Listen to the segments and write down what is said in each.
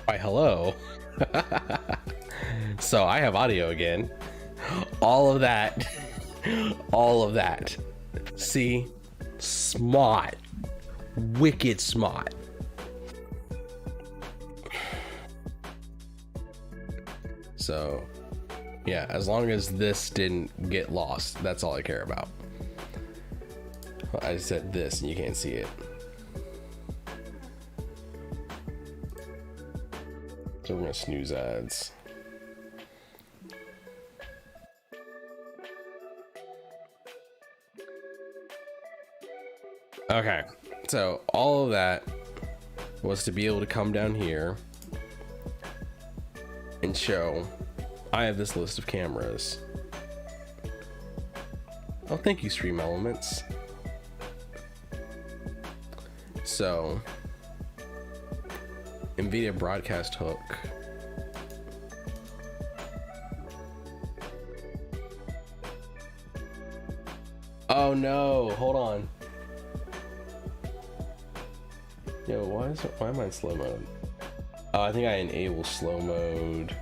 Why, hello. So I have audio again. All of that. All of that. See? Smart. Wicked smart. So, yeah, as long as this didn't get lost, that's all I care about. I said this and you can't see it. So we're gonna snooze ads. Okay, so all of that was to be able to come down here and show I have this list of cameras. Oh, thank you, Stream Elements. So, NVIDIA Broadcast Hook. Oh no, hold on. Yo, why am I in slow mode? I think I enable slow mode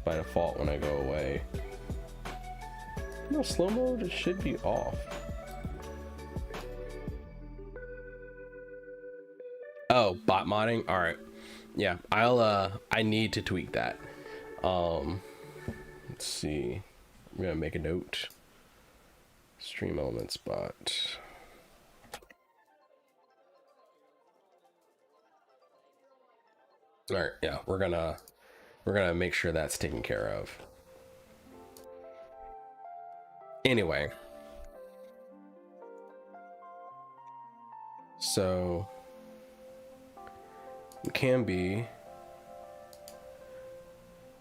by default when I go away. No, slow mode should be off. Oh, bot modding. All right. Yeah, I need to tweak that. Let's see. I'm gonna make a note. Stream Elements bot. All right, yeah, we're gonna make sure that's taken care of. Anyway, so it can be,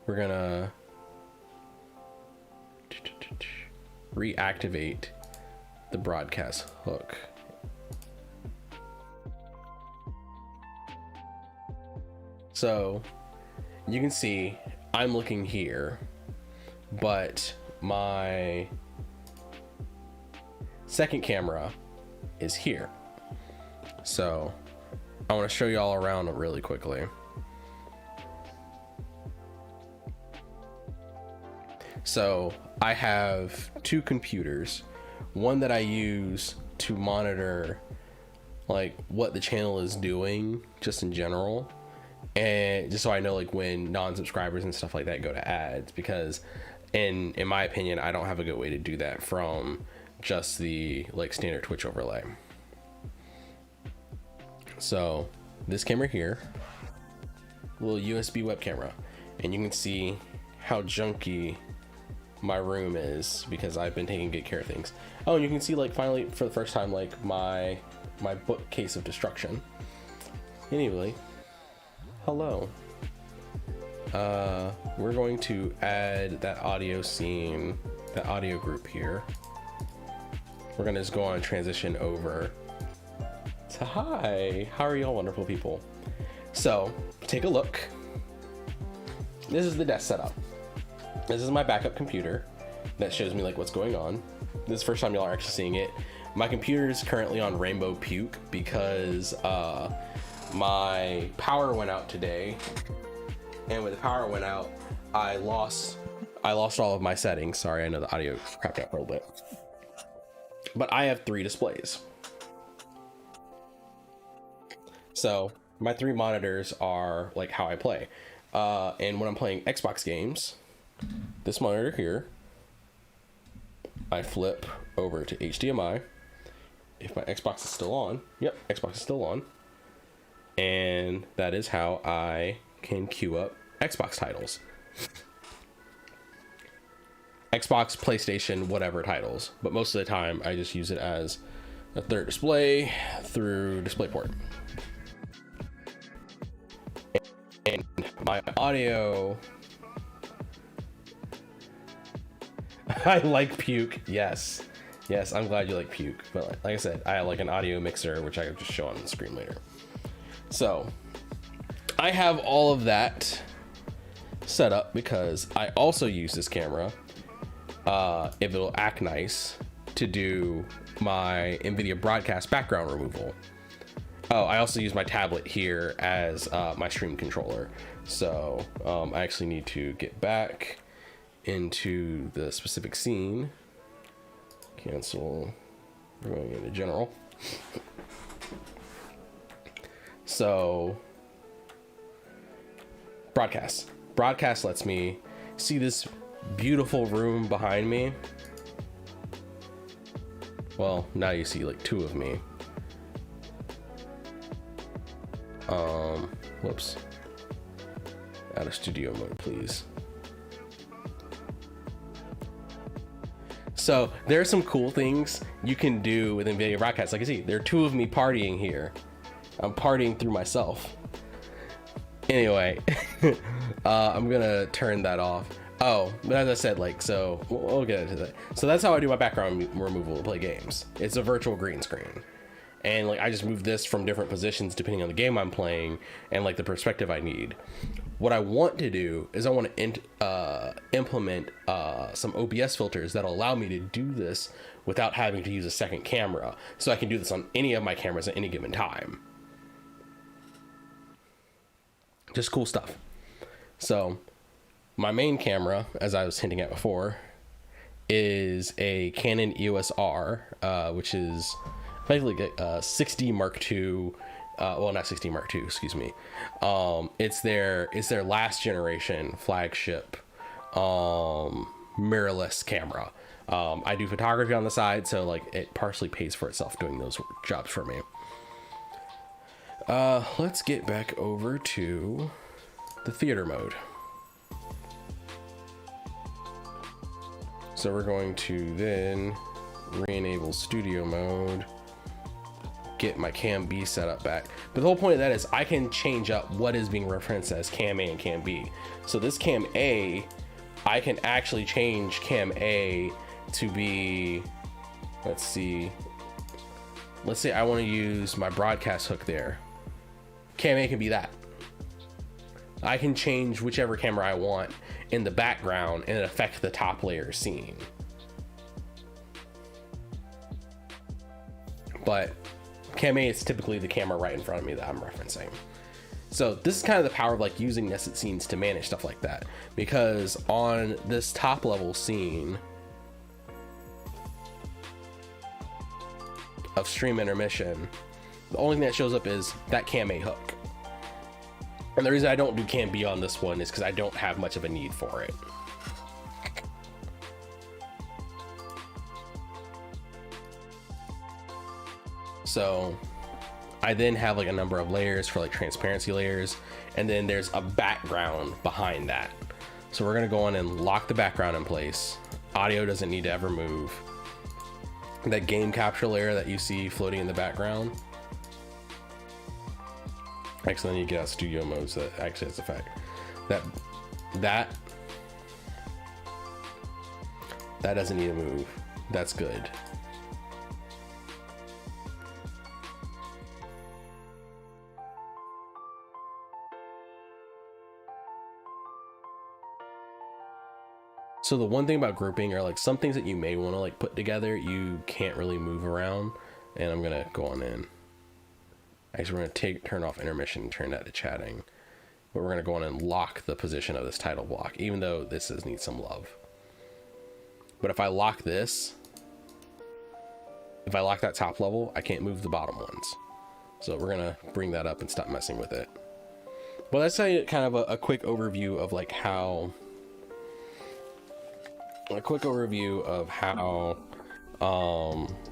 we're gonna reactivate the broadcast hook. So you can see I'm looking here, but my second camera is here. So I want to show you all around really quickly. So I have two computers, one that I use to monitor like what the channel is doing just in general, and just so I know like when non-subscribers and stuff like that go to ads, because in my opinion I don't have a good way to do that from just the like standard Twitch overlay. So this camera here, little USB web camera, and you can see how junky my room is because I've been taking good care of things. Oh, and you can see like finally for the first time like my bookcase of destruction. Anyway, hello. We're going to add that audio scene, that audio group here. We're gonna just go on transition over to hi. How are y'all wonderful people? So take a look. This is the desk setup. This is my backup computer that shows me like what's going on. This is the first time y'all are actually seeing it. My computer is currently on Rainbow Puke because my power went out today, and when the power went out, I lost all of my settings. Sorry, I know the audio crapped out a little bit, but I have 3 displays. So my 3 monitors are like how I play, and when I'm playing Xbox games, this monitor here, I flip over to HDMI if my Xbox is still on. Yep, Xbox is still on. And that is how I can queue up Xbox titles. Xbox, PlayStation, whatever titles. But most of the time, I just use it as a third display through DisplayPort. And my audio... I like Puke. Yes, I'm glad you like Puke. But like I said, I have like an audio mixer, which I can just show on the screen later. So I have all of that set up because I also use this camera, if it'll act nice, to do my NVIDIA broadcast background removal. Oh, I also use my tablet here as my stream controller. So I actually need to get back into the specific scene. Cancel. We're going into general. So broadcast. Broadcast lets me see this beautiful room behind me. Well, now you see like two of me. Whoops. Out of studio mode, please. So there are some cool things you can do with NVIDIA Broadcast. Like you see, there are two of me partying here. I'm partying through myself. Anyway, I'm gonna turn that off. Oh, but as I said, like, so we'll get into that. So that's how I do my background removal to play games. It's a virtual green screen. And like, I just move this from different positions depending on the game I'm playing and like the perspective I need. What I want to do is I want to implement some OBS filters that'll allow me to do this without having to use a second camera. So I can do this on any of my cameras at any given time. Just cool stuff. So my main camera, as I was hinting at before, is a Canon EOS R, which is effectively a 6D Mark II. Well, not 6D Mark II, excuse me. It's their last generation flagship mirrorless camera. I do photography on the side, so like it partially pays for itself doing those jobs for me. Let's get back over to the theater mode. So we're going to then re-enable studio mode, get my cam B setup back. But the whole point of that is I can change up what is being referenced as cam A and cam B. So this cam A, I can actually change cam A to be, let's say I want to use my broadcast hook there. Cam A can be that. I can change whichever camera I want in the background and it affect the top layer scene. But cam A is typically the camera right in front of me that I'm referencing. So this is kind of the power of like using nested scenes to manage stuff like that. Because on this top level scene of stream intermission, the only thing that shows up is that cam A hook. And the reason I don't do cam B on this one is because I don't have much of a need for it. So I then have like a number of layers for like transparency layers, and then there's a background behind that. So we're gonna go on and lock the background in place. Audio doesn't need to ever move. That game capture layer that you see floating in the background, actually, then you get out studio mode, so that actually has effect. That doesn't need to move. That's good. So the one thing about grouping are like some things that you may want to like put together, you can't really move around. And I'm gonna go on in. Actually, we're gonna turn off intermission and turn that to chatting. But we're gonna go on and lock the position of this title block, even though this does need some love. But if I lock this, if I lock that top level, I can't move the bottom ones. So we're gonna bring that up and stop messing with it. Well, that's kind of a quick overview of like how,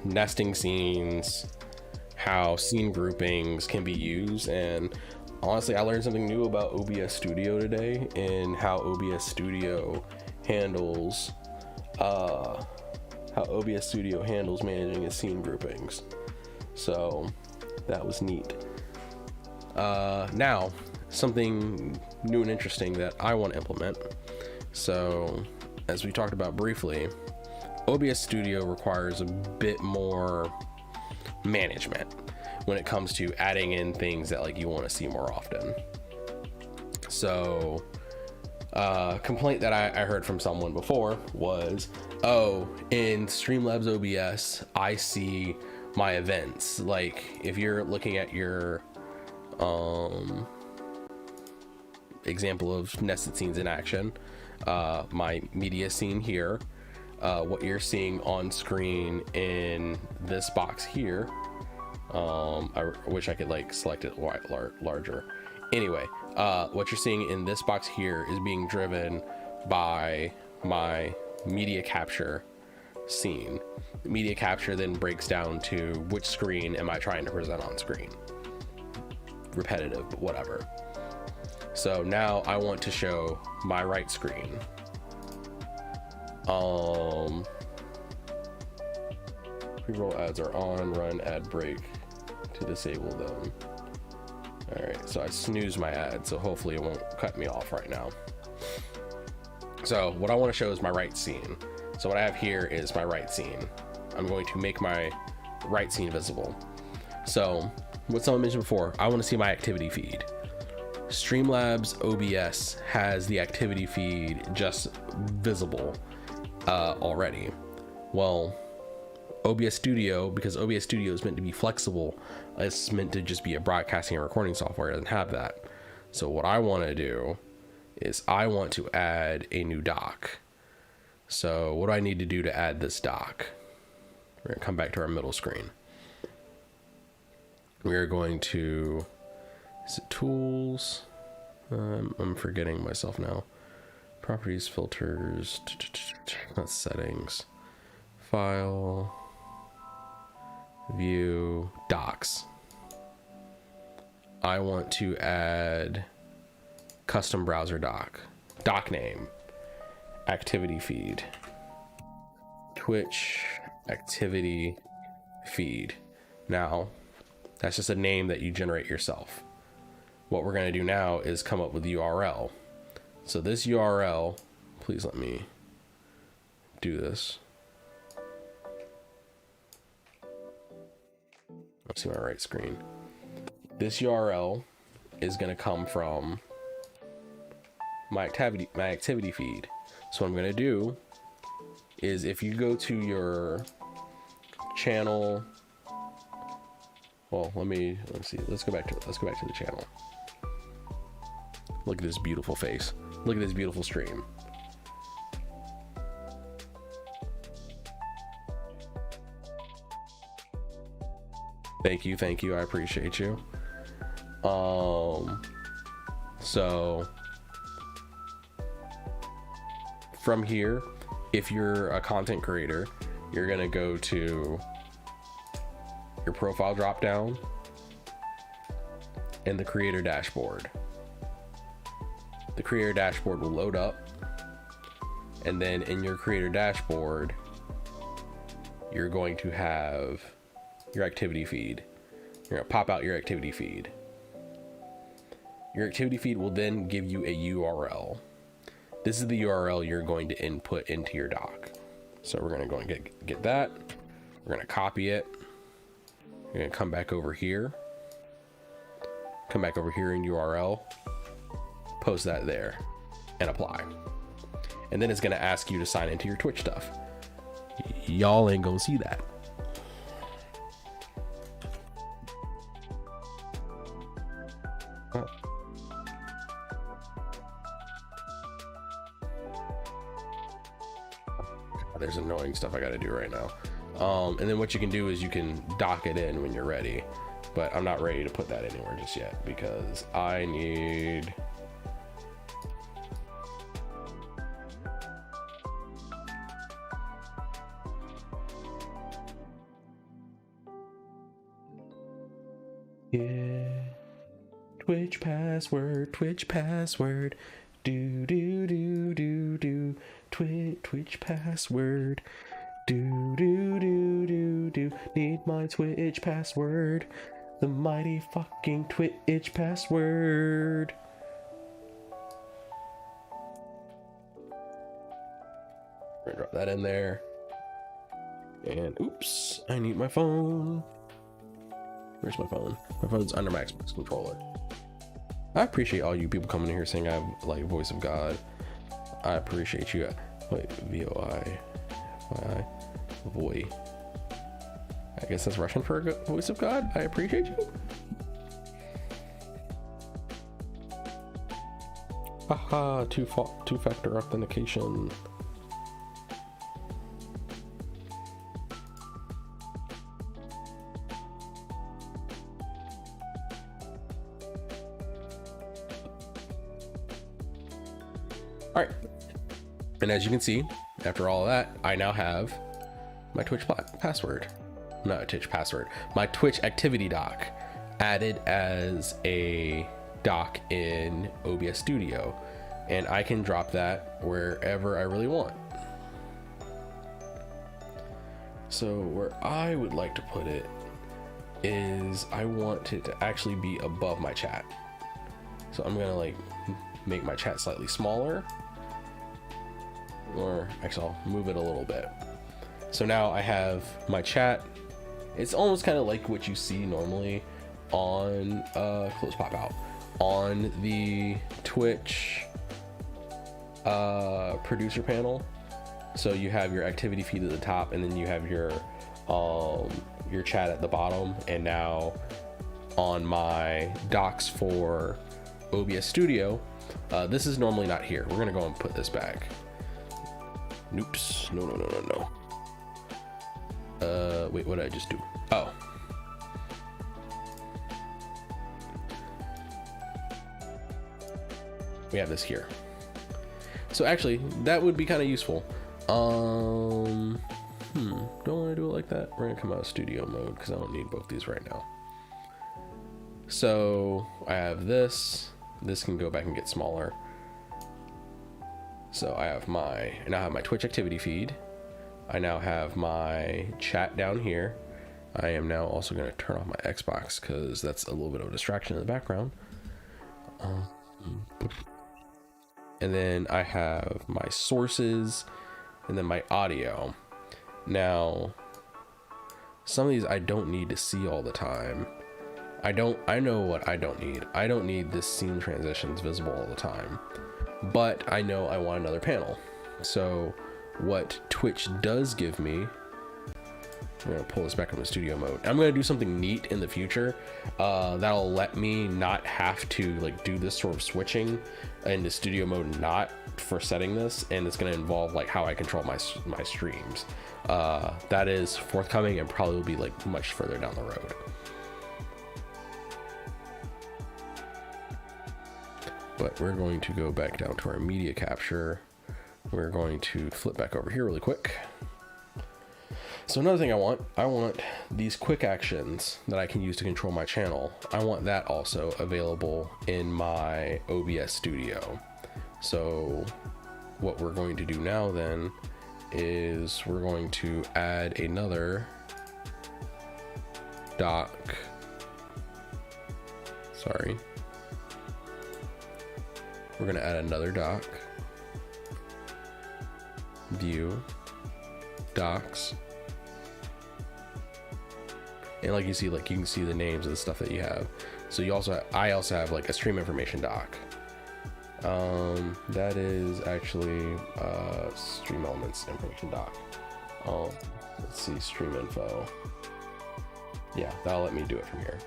nesting scenes, how scene groupings can be used. And honestly, I learned something new about OBS Studio today, and how OBS Studio handles managing its scene groupings. So that was neat. Now something new and interesting that I want to implement. So as we talked about briefly, OBS Studio requires a bit more management when it comes to adding in things that like you want to see more often. So complaint that I heard from someone before was, oh, in Streamlabs OBS I see my events. Like if you're looking at your example of nested scenes in action, my media scene here, what you're seeing on screen in this box here, I wish I could like select it larger. Anyway, what you're seeing in this box here is being driven by my media capture scene. Media capture then breaks down to which screen am I trying to present on screen. Repetitive, but whatever. So now I want to show my right screen. Pre-roll ads are on, run ad break to disable them. All right, so I snooze my ad, so hopefully it won't cut me off right now. So what I want to show is my right scene. So what I have here is my right scene. I'm going to make my right scene visible. So what someone mentioned before, I want to see my activity feed. Streamlabs OBS has the activity feed just visible already. Well, OBS Studio, because OBS Studio is meant to be flexible, it's meant to just be a broadcasting and recording software. It doesn't have that. So what I want to do is I want to add a new doc. So what do I need to do to add this doc? We're going to come back to our middle screen. We're going to, is it tools? I'm forgetting myself now. Properties, filters, that's settings, file, view, docs. I want to add custom browser doc name, activity feed, Twitch activity feed. Now that's just a name that you generate yourself. What we're going to do now is come up with the URL. So this URL, please let me do this. Let's see my right screen. This URL is going to come from my activity feed. So what I'm going to do is, if you go to your channel, well, let's see. Let's go back to the channel. Look at this beautiful face. Look at this beautiful stream. Thank you. I appreciate you. So from here, if you're a content creator, you're gonna go to your profile drop down and the creator dashboard. The creator dashboard will load up, and then in your creator dashboard, you're going to have your activity feed. You're gonna pop out your activity feed. Your activity feed will then give you a URL. This is the URL you're going to input into your doc. So we're gonna go and get that. We're gonna copy it. We're gonna come back over here. Come back over here in URL. Post that there and apply. And then it's gonna ask you to sign into your Twitch stuff. Y'all ain't gonna see that. Oh. There's annoying stuff I gotta do right now. And then what you can do is you can dock it in when you're ready, but I'm not ready to put that anywhere just yet because I need Twitch password, do Twitch password, do need my Twitch password, the mighty fucking Twitch password. We're gonna drop that in there, and oops, I need my phone. Where's my phone? My phone's under my Xbox controller. I appreciate all you people coming in here saying I have like voice of God. I appreciate you. Wait, VOI, FYI, voy. I guess that's Russian for voice of God. I appreciate you. Haha, two-factor authentication. All right, and as you can see, after all of that, I now have my Twitch password. Not a Twitch password, my Twitch activity doc added as a doc in OBS Studio, and I can drop that wherever I really want. So where I would like to put it is I want it to actually be above my chat. So I'm gonna like make my chat slightly smaller, or actually I'll move it a little bit. So now I have my chat. It's almost kind of like what you see normally on close pop out on the Twitch producer panel. So you have your activity feed at the top, and then you have your chat at the bottom. And now on my docs for OBS Studio, this is normally not here. We're gonna go and put this back. Oops, no. Wait, what did I just do? Oh. We have this here. So actually, that would be kind of useful. Don't want to do it like that. We're gonna come out of studio mode because I don't need both these right now. So I have this. This can go back and get smaller. So I now have my Twitch activity feed. I now have my chat down here. I am now also going to turn off my Xbox because that's a little bit of a distraction in the background. And then I have my sources and then my audio. Now, some of these I don't need to see all the time. I know what I don't need. I don't need this scene transitions visible all the time, but I know I want another panel. So what Twitch does give me, I'm gonna pull this back from the studio mode. I'm gonna do something neat in the future that'll let me not have to like do this sort of switching into studio mode, not for setting this, and it's gonna involve like how I control my streams. That is forthcoming and probably will be like much further down the road. But we're going to go back down to our media capture. We're going to flip back over here really quick. So another thing I want these quick actions that I can use to control my channel. I want that also available in my OBS Studio. So what we're going to do now then is we're going to add another doc. Sorry. We're going to add another doc. View. Docs. And like you see, like you can see the names of the stuff that you have. So you also I also have like a stream information doc. That is actually stream elements information doc. Let's see, stream info. Yeah, that'll let me do it from here.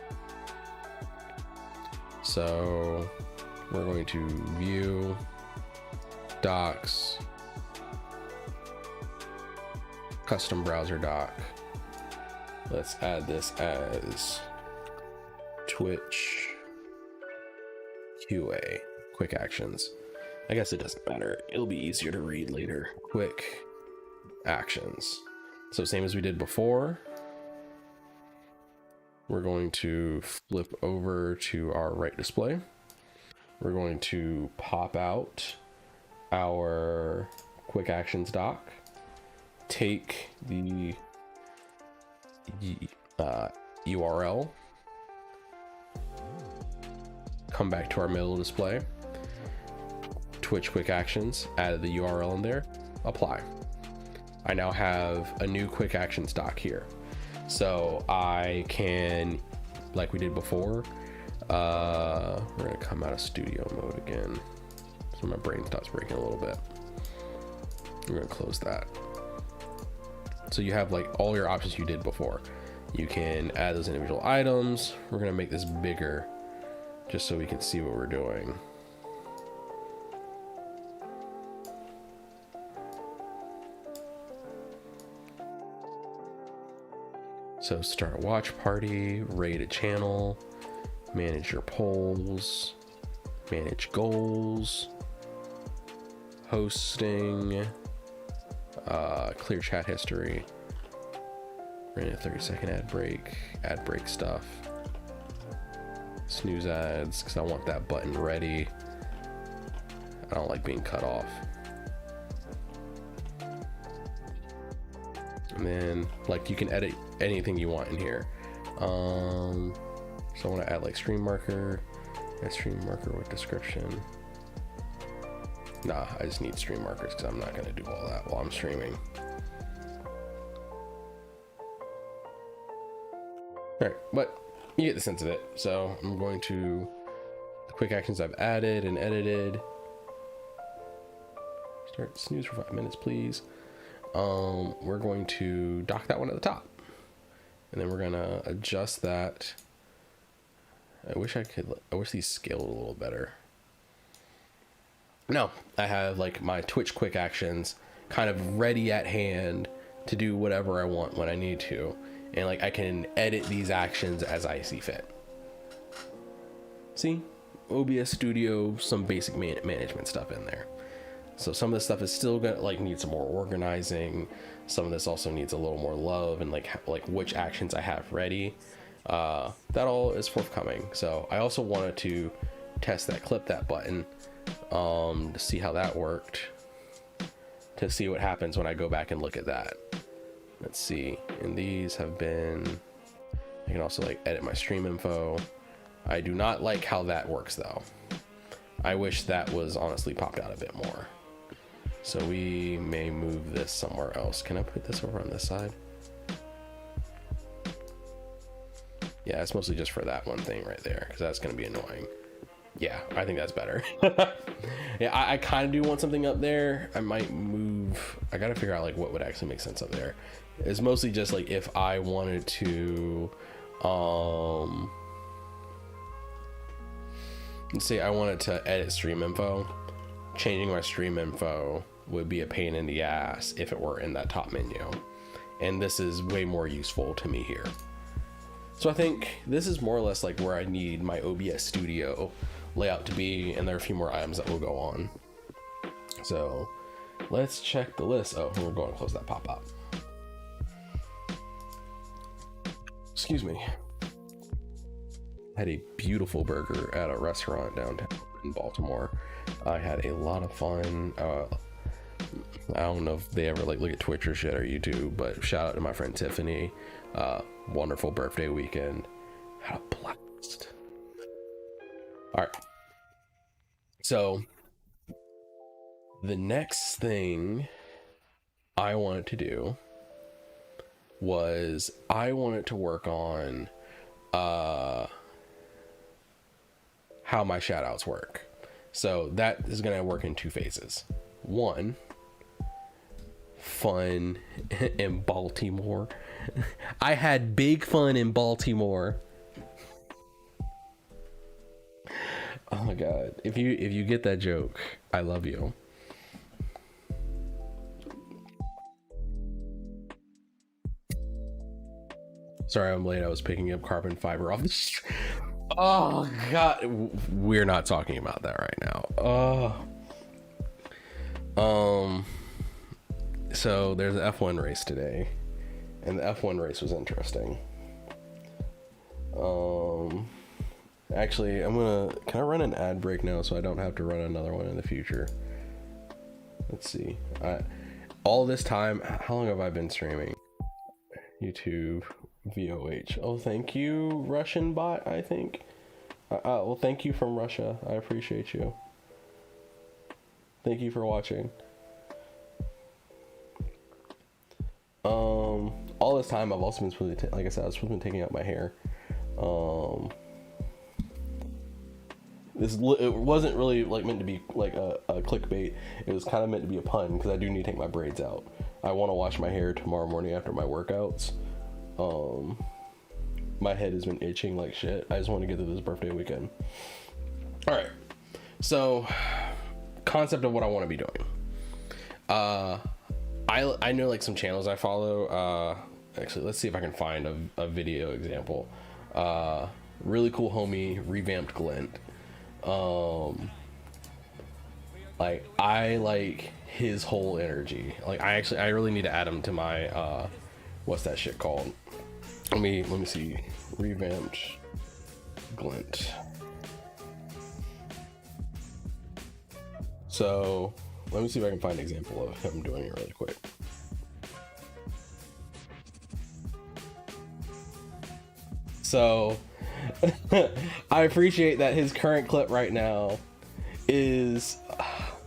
So we're going to view docs, custom browser doc. Let's add this as Twitch QA, quick actions. I guess it doesn't matter. It'll be easier to read later. Quick actions. So same as we did before. We're going to flip over to our right display. We're going to pop out our quick actions doc, take the URL, come back to our middle display, Twitch quick actions, add the URL in there, apply. I now have a new quick actions doc here. So I can, like we did before, we're gonna come out of studio mode again. So my brain stops breaking a little bit. We're gonna close that. So you have like all your options you did before. You can add those individual items. We're gonna make this bigger just so we can see what we're doing. So start watch party, rate a channel, manage your polls, manage goals, hosting, clear chat history. We're in a 30-second ad break stuff. Snooze ads, because I want that button ready. I don't like being cut off. And then, like, you can edit anything you want in here. So I want to add like stream marker, add stream marker with description. Nah, I just need stream markers because I'm not going to do all that while I'm streaming. All right, but you get the sense of it. So I'm going to the quick actions I've added and edited. Start snooze for 5 minutes, please. We're going to dock that one at the top, and then we're gonna adjust that. I wish these scaled a little better. No, I have like my Twitch quick actions kind of ready at hand to do whatever I want when I need to, and like I can edit these actions as I see fit. See, OBS Studio, some basic management stuff in there. So some of this stuff is still gonna like need some more organizing. Some of this also needs a little more love and like which actions I have ready. That all is forthcoming. So I also wanted to test that clip that button to see how that worked, to see what happens when I go back and look at that. Let's see. And these have been, I can also like edit my stream info. I do not like how that works though. I wish that was honestly popped out a bit more. So we may move this somewhere else. Can I put this over on this side? Yeah, it's mostly just for that one thing right there, because that's going to be annoying. Yeah, I think that's better. Yeah, I kind of do want something up there. I might move. I got to figure out like what would actually make sense up there. It's mostly just like if I wanted to, let's say I wanted to edit stream info. Changing my stream info would be a pain in the ass if it were in that top menu, and this is way more useful to me here. So I think this is more or less like where I need my OBS Studio layout to be, and there are a few more items that will go on. So let's check the list. Oh, we're going to close that pop-up. Excuse me. I had a beautiful burger at a restaurant downtown in Baltimore. I had a lot of fun. I don't know if they ever like look at Twitch or shit or YouTube, but shout out to my friend Tiffany. Wonderful birthday weekend. Had a blast. All right. So the next thing I wanted to do was I wanted to work on how my shoutouts work. So that is going to work in 2 phases. One, fun in Baltimore. I had big fun in Baltimore. Oh my god. If you get that joke, I love you. Sorry I'm late. I was picking up carbon fiber off the street. Oh god, we're not talking about that right now. So there's an F1 race today, and the F1 race was interesting. Actually, can I run an ad break now so I don't have to run another one in the future? Let's see. All this time, how long have I been streaming? YouTube, VOH. Oh, thank you, Russian bot, I think. Well, thank you from Russia. I appreciate you. Thank you for watching. All this time I've also been supposed to, like I said, I was supposed to be taking out my hair. It wasn't really like meant to be like a clickbait. It was kind of meant to be a pun, because I do need to take my braids out. I want to wash my hair tomorrow morning after my workouts. My head has been itching like shit. I just want to get to this birthday weekend. All right. So, concept of what I want to be doing. I know like some channels I follow. Actually, let's see if I can find a video example. Really cool homie, Revamped Glint. Like I like his whole energy. Like I really need to add him to my what's that shit called? Let me see. Revamped Glint. So let me see if I can find an example of him doing it really quick. So I appreciate that his current clip right now is,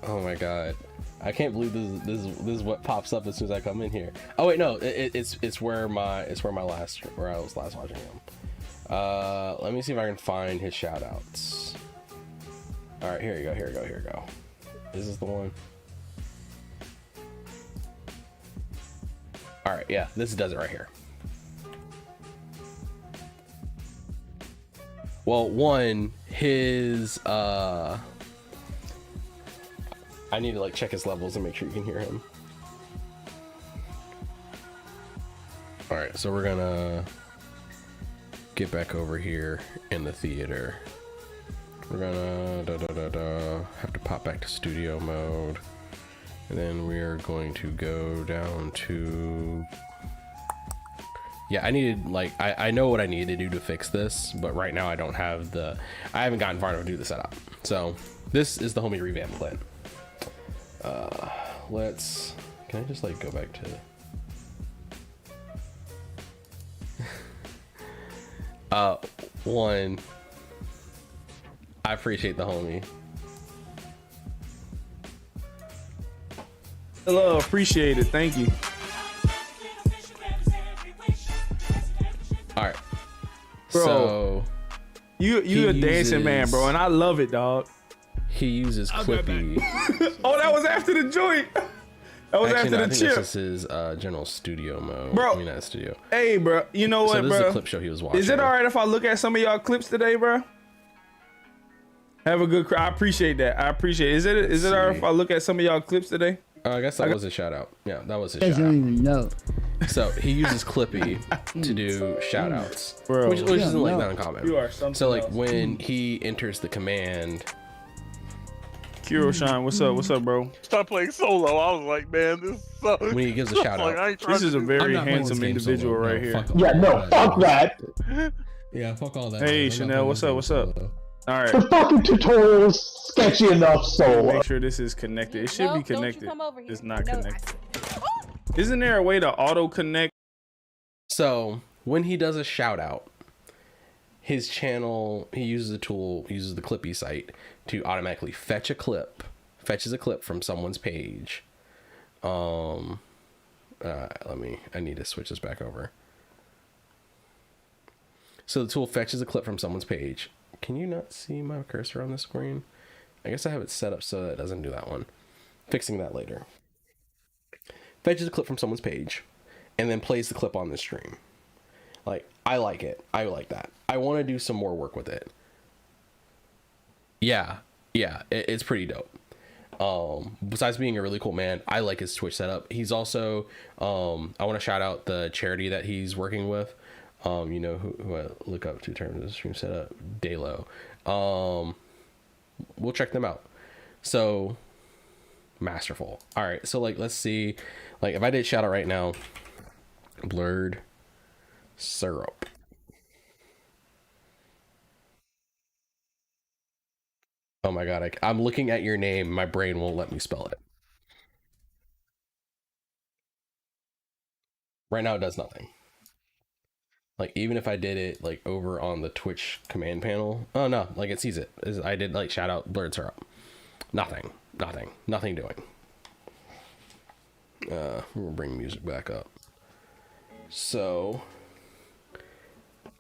oh my god, I can't believe this is what pops up as soon as I come in here. Oh wait, no, it's where I was last watching him. Let me see if I can find his shout outs. All right, here you go. This is the one. All right, yeah, this does it right here. Well, one, his I need to like check his levels and make sure you can hear him. All right, so we're gonna get back over here in the theater. We're gonna have to pop back to studio mode, and then we're going to go down to, yeah, I needed, like, I know what I need to do to fix this, but right now I haven't gotten far enough to do the setup. So this is the homie Revamp Glint. Can I just like go back to one, I appreciate the homie. Hello, appreciate it, thank you. All right, bro, so you a dancing man, bro, and I love it, dog. He uses Clippy. Oh, that was after the joint. That was actually, after the chip. This is general studio mode. Bro, I mean, not studio. Hey, bro, you know what, this bro? Is a clip show he was watching. Is it all right if I look at some of y'all clips today, bro? Have a good. I appreciate that. I appreciate it. Is it all right if I look at some of y'all clips today? I guess that was a shout out. Yeah, that was a shout out. I don't even know. So he uses Clippy to do shout outs, bro, which isn't like that uncommon. You are something so like else. when he enters the command. Kiro Shine, what's up, bro? Stop playing solo. I was like, man, this sucks. When he gives a shout out. This is a very handsome individual right here. Yeah, no, fuck that. Yeah, fuck all that. Hey, Chanel, what's up? All right. The fucking tutorial is sketchy enough, so. Make sure this is connected. It should be connected. It's not connected. Isn't there a way to auto connect? So when he does a shout out, his channel, he uses a tool, uses the Clippy site to automatically fetches a clip from someone's page. I need to switch this back over. So the tool fetches a clip from someone's page. Can you not see my cursor on the screen? I guess I have it set up so that it doesn't do that one. Fixing that later. Fetches a clip from someone's page and then plays the clip on the stream. Like, I like it. I like that. I want to do some more work with it. Yeah, it's pretty dope. Besides being a really cool man, I like his Twitch setup. He's also, I want to shout out the charity that he's working with. You know who I look up to in terms of the stream setup, Daylo. We'll check them out. So masterful. All right, so like let's see, like if I did shout out right now, Blurred Syrup. Oh my god, I'm looking at your name, my brain won't let me spell it. Right now it does nothing. Like even if I did it like over on the Twitch command panel, oh no, like it sees it. I did like shout out Blurred Syrup. Nothing doing. We'll bring music back up. So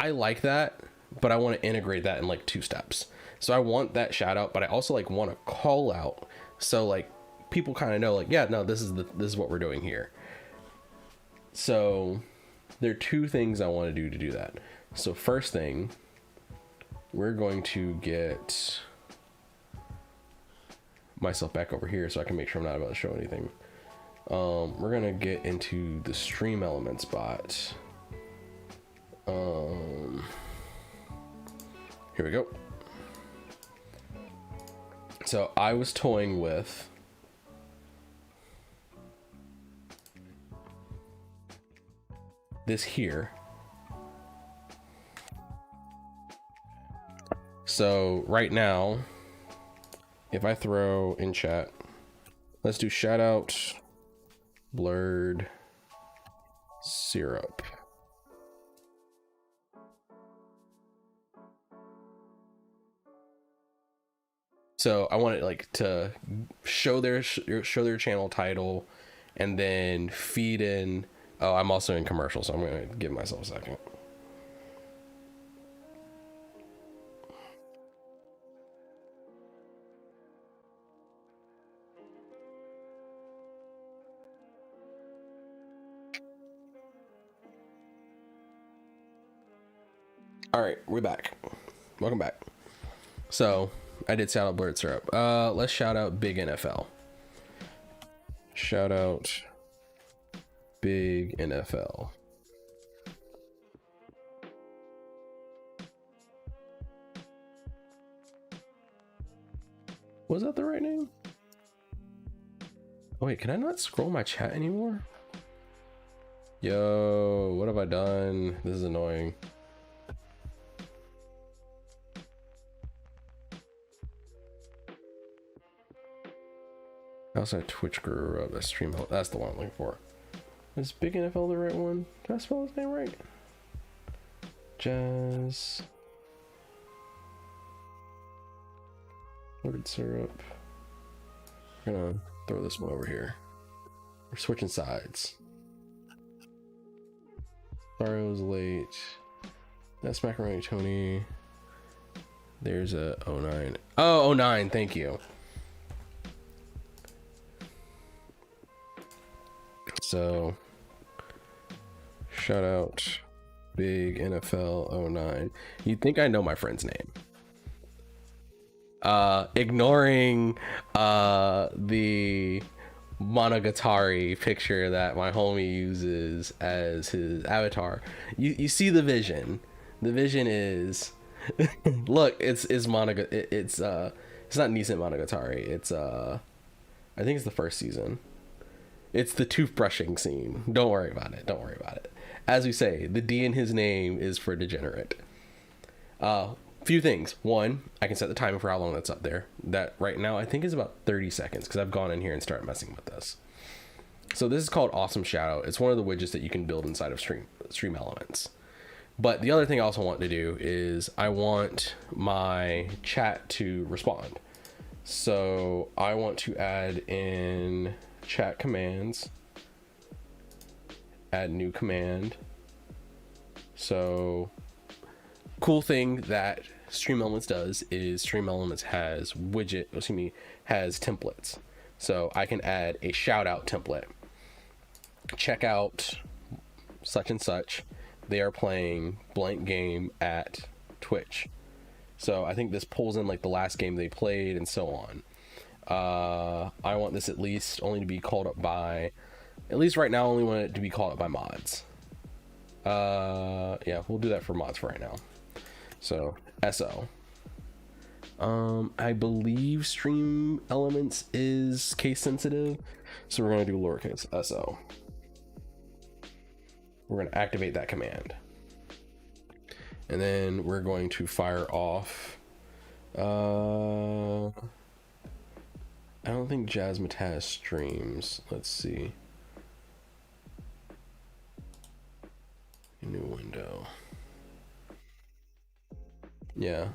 I like that, but I want to integrate that in like 2 steps. So I want that shout out, but I also like want to call out so like people kind of know like, yeah, no, this is what we're doing here. So there are two things I want to do that. So first thing, we're going to get myself back over here so I can make sure I'm not about to show anything. We're gonna get into the stream elements bot. Here we go. So I was toying with this here. So right now, if I throw in chat, let's do shout out blurred syrup. So I want it like to show their channel title and then feed in. Oh, I'm also in commercial, so I'm gonna give myself a second. All right, we're back. Welcome back. So I did shout out blurred syrup. Let's shout out Big NFL. Shout out Big NFL. Was that the right name? Oh, wait, can I not scroll my chat anymore? Yo, what have I done? This is annoying. I also had Twitch grew up. Stream. That's the one I'm looking for. Is Big NFL the right one? Did I spell his name right? Jazz. Blurred syrup. We're gonna throw this one over here. We're switching sides. Sorry I was late. That's Macaroni Tony. There's a 09. Oh, 09. Thank you. So, shout out Big NFL 09. You'd think I know my friend's name. Ignoring the Monogatari picture that my homie uses as his avatar. You see the vision. The vision is look, it's Monogatari. It's not Nissan Monogatari. It's I think it's the first season. It's the toothbrushing scene. Don't worry about it. Don't worry about it. As we say, the D in his name is for degenerate. Few things. One, I can set the timer for how long that's up there. That right now I think is about 30 seconds because I've gone in here and started messing with this. So this is called Awesome Shoutout. It's one of the widgets that you can build inside of Stream Elements. But the other thing I also want to do is I want my chat to respond. So I want to add in chat commands, add new command. So cool thing that Stream Elements does is Stream Elements has has templates. So I can add a shout out template. Check out such and such. They are playing blank game at Twitch. So I think this pulls in like the last game they played and so on. I want this at least only to be called up by, at least right now, I only want it to be called up by mods. Yeah, we'll do that for mods for right now. So SO. I believe Stream Elements is case sensitive, so we're gonna do lowercase SO. We're gonna activate that command, and then we're going to fire off. I don't think Jazzmatazz streams. Let's see. New window. Yeah.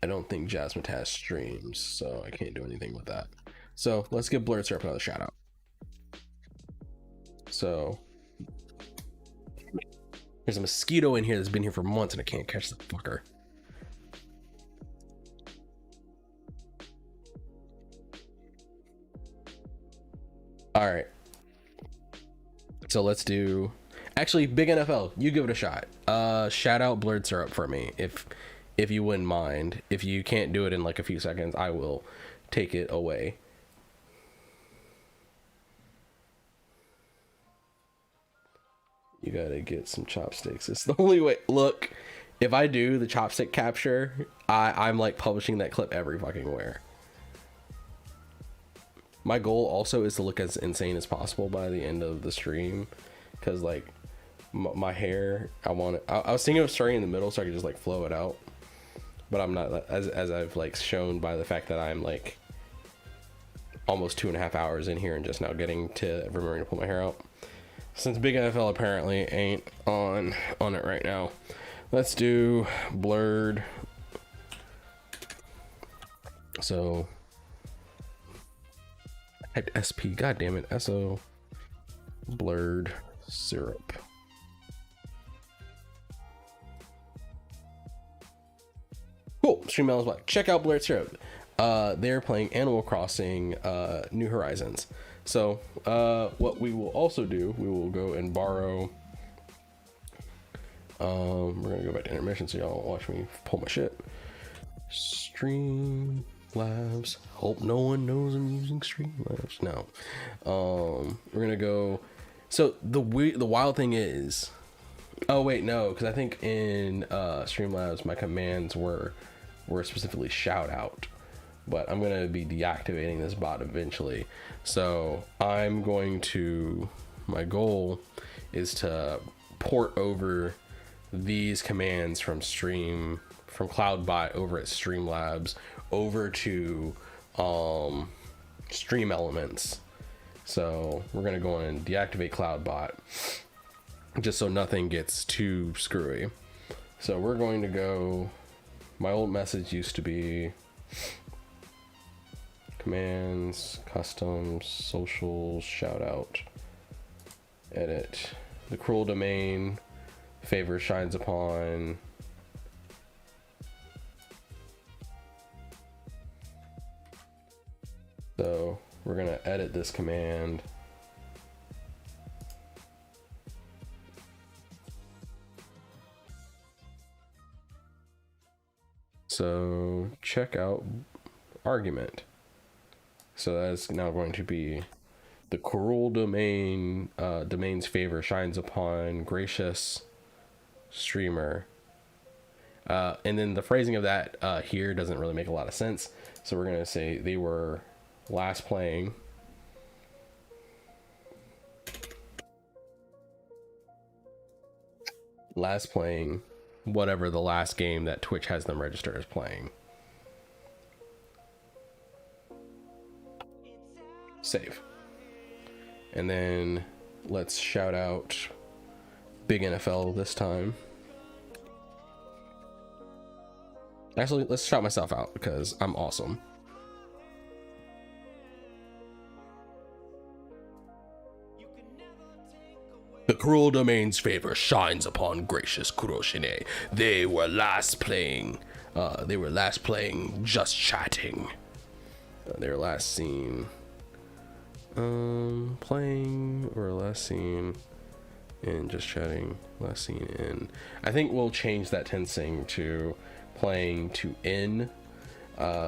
I don't think Jazzmatazz streams, so I can't do anything with that. So let's give Blurred Syrup another shout out. So there's a mosquito in here that's been here for months and I can't catch the fucker. All right. So let's do, Actually, Big NFL, you give it a shot. Shout out Blurred Syrup for me, if you wouldn't mind. If you can't do it in like a few seconds, I will take it away. You gotta get some chopsticks. It's the only way. Look, if I do the chopstick capture, I'm like publishing that clip every fucking where. My goal also is to look as insane as possible by the end of the stream, because like my hair, I was thinking of starting in the middle so I could just like flow it out, but I'm not, as I've like shown by the fact that I'm like almost 2.5 hours in here and just now getting to remembering to pull my hair out, since Big NFL apparently ain't on it right now. Let's do Blurred. So typed SP, god damn it, SO Blurred Syrup. Cool. Stream Melons Black. Check out Blurred Syrup. They're playing Animal Crossing New Horizons. So what we will also do, we will go and borrow. We're gonna go back to intermission so y'all won't watch me pull my shit. Streamlabs. Hope no one knows I'm using Streamlabs. No. We're gonna go. So the wild thing is, oh wait, no, because I think in Streamlabs my commands were specifically shout out, but I'm gonna be deactivating this bot eventually. So I'm going to, my goal is to port over these commands from CloudBot over at Streamlabs over to Stream Elements. So we're gonna go and deactivate CloudBot just so nothing gets too screwy. So we're going to go, my old message used to be commands, customs, social, shout out, edit. The cruel domain favor shines upon so we're gonna edit this command. So check out argument. So that's now going to be the cruel domain, domain's favor shines upon gracious streamer. And then the phrasing of that here doesn't really make a lot of sense. So we're going to say they were last playing whatever the last game that Twitch has them registered as playing. Save. And then let's shout out Big NFL this time. Actually, let's shout myself out because I'm awesome. The cruel domain's favor shines upon gracious Kuroshine. They were last playing just chatting. They were last seen playing, or last seen in just chatting, last seen in. I think we'll change that tensing to playing to in,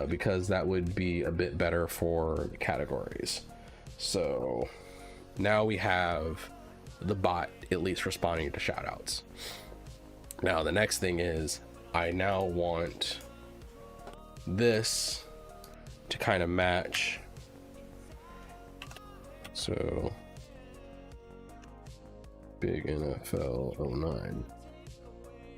because that would be a bit better for categories. So now we have the bot at least responding to shoutouts. Now the next thing is I now want this to kind of match. So Big NFL 09.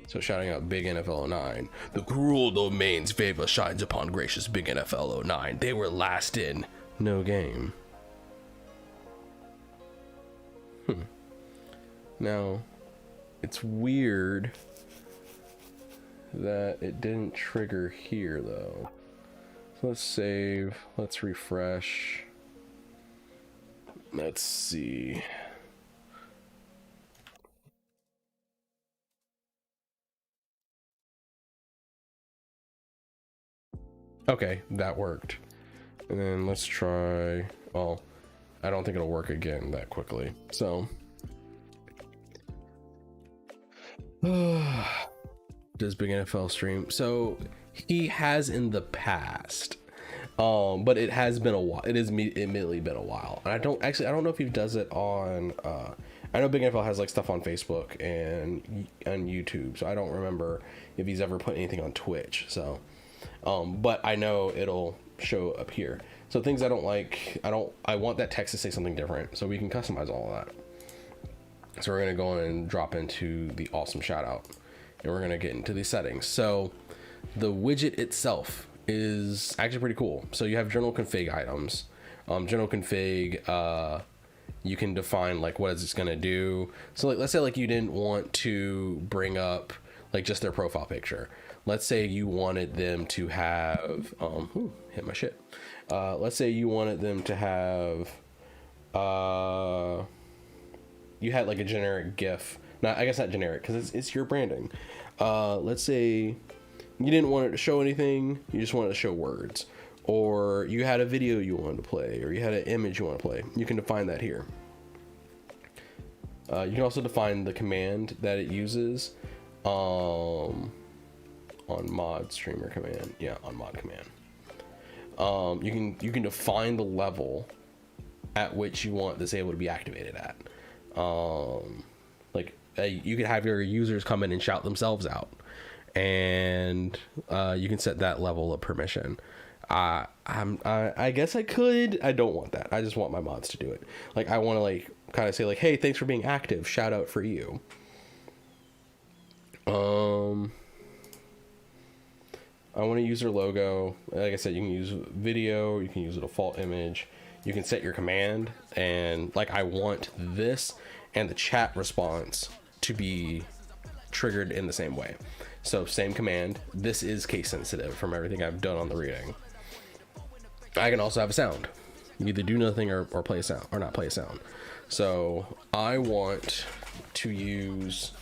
So shouting out Big NFL 09. The cruel domain's favor shines upon gracious Big NFL 09. They were last in, no game. Now, it's weird that it didn't trigger here though. So let's save, let's refresh. Let's see. Okay, that worked. And then let's try, well, I don't think it'll work again that quickly. So Does Big NFL stream? So he has in the past, but it has been a while. It has admittedly been a while, and I don't know if he does it on. I know Big NFL has like stuff on Facebook and on YouTube, so I don't remember if he's ever put anything on Twitch. So, but I know it'll show up here. So things I don't like, I want that text to say something different, so we can customize all of that. So we're gonna go and drop into the awesome shout out, and we're gonna get into the settings. So the widget itself is actually pretty cool. So you have general config items. General config, you can define like what is this gonna do. So like, let's say like you didn't want to bring up like just their profile picture. Let's say you wanted them to have hit my shit. Let's say you wanted them to have you had like a generic GIF. Not, I guess not generic because it's your branding. Let's say you didn't want it to show anything, you just wanted to show words, or you had a video you wanted to play, or you had an image you want to play. You can define that here. You can also define the command that it uses on mod streamer command. Yeah, on mod command. You can define the level at which you want this able to be activated at. You could have your users come in and shout themselves out, and you can set that level of permission. I guess I could. I don't want that. I just want my mods to do it. Like I want to like kind of say like, hey, thanks for being active. Shout out for you. I want to use their logo. Like I said, you can use video. You can use a default image. You can set your command, and like I want this and the chat response to be triggered in the same way. So same command. This is case sensitive from everything I've done on the reading. I can also have a sound. You either do nothing or play a sound or not play a sound. So I want to use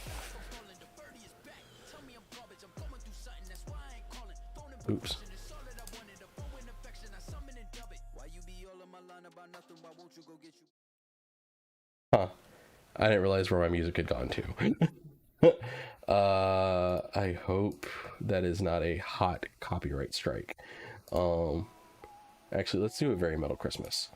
oops. Huh. I didn't realize where my music had gone to. I hope that is not a hot copyright strike. Actually, let's do a Very Metal Christmas.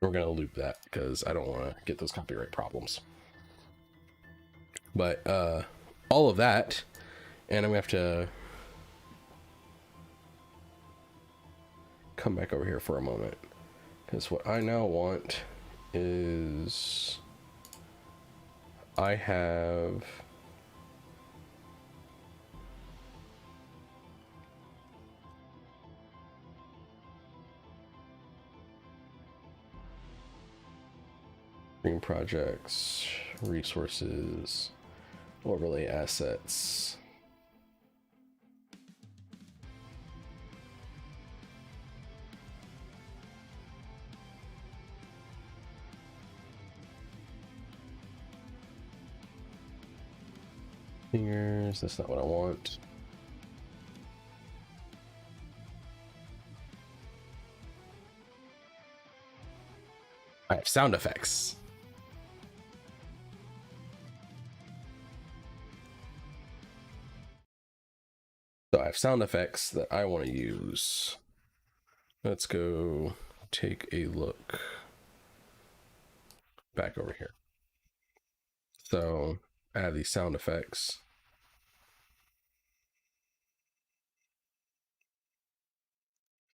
We're gonna loop that because I don't want to get those copyright problems. But all of that, and I'm gonna have to come back over here for a moment, because what I now want is I have Green projects, resources, overlay assets. Fingers, that's not what I want. I have sound effects. So I have sound effects that I want to use. Let's go take a look back over here. So I have these sound effects.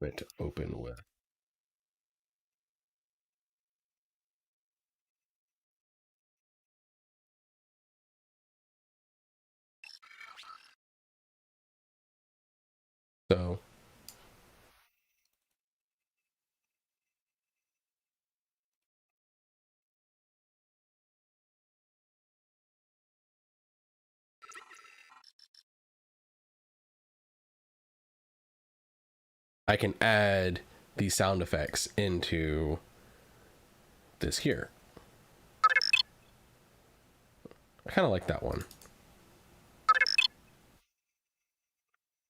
Meant to open with. So I can add these sound effects into this here. I kind of like that one.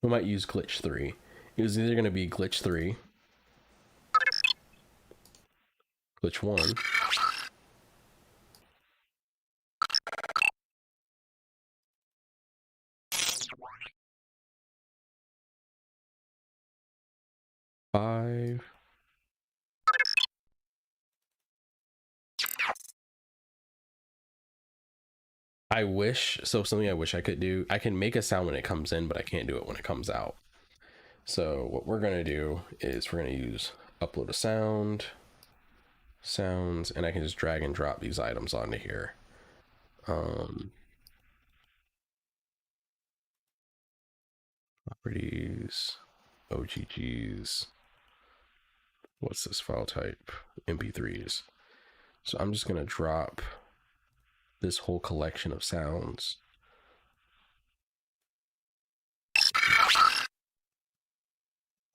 We might use glitch 3. It was either going to be glitch 3 Which one? Five. I wish, so something I wish I could do, I can make a sound when it comes in, but I can't do it when it comes out. So what we're gonna do is we're gonna use upload a sound, sounds, and I can just drag and drop these items onto here. Properties, OGGs, what's this file type? MP3s. So I'm just gonna drop this whole collection of sounds.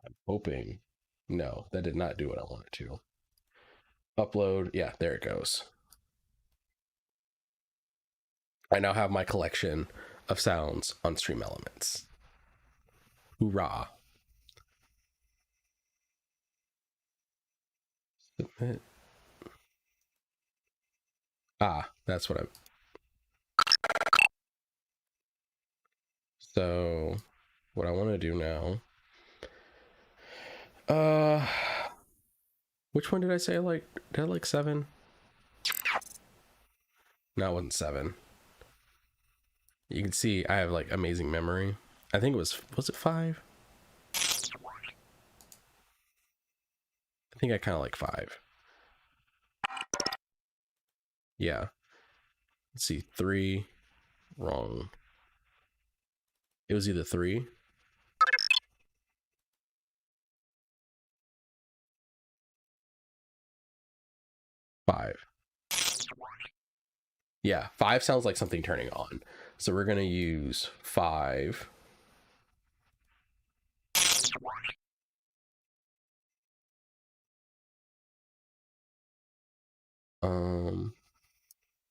I'm hoping, no, that did not do what I wanted to. Upload, yeah, there it goes. I now have my collection of sounds on Stream Elements. Hoorah. Submit. Ah, that's what I'm. So what I want to do now. Which one did I say? Like, did I like 7? No, it wasn't 7. You can see I have like amazing memory. I think it was it 5? I think I kind of like 5. Yeah. Let's see, 3. Wrong. It was either 3. Yeah, 5 sounds like something turning on. So we're gonna use 5.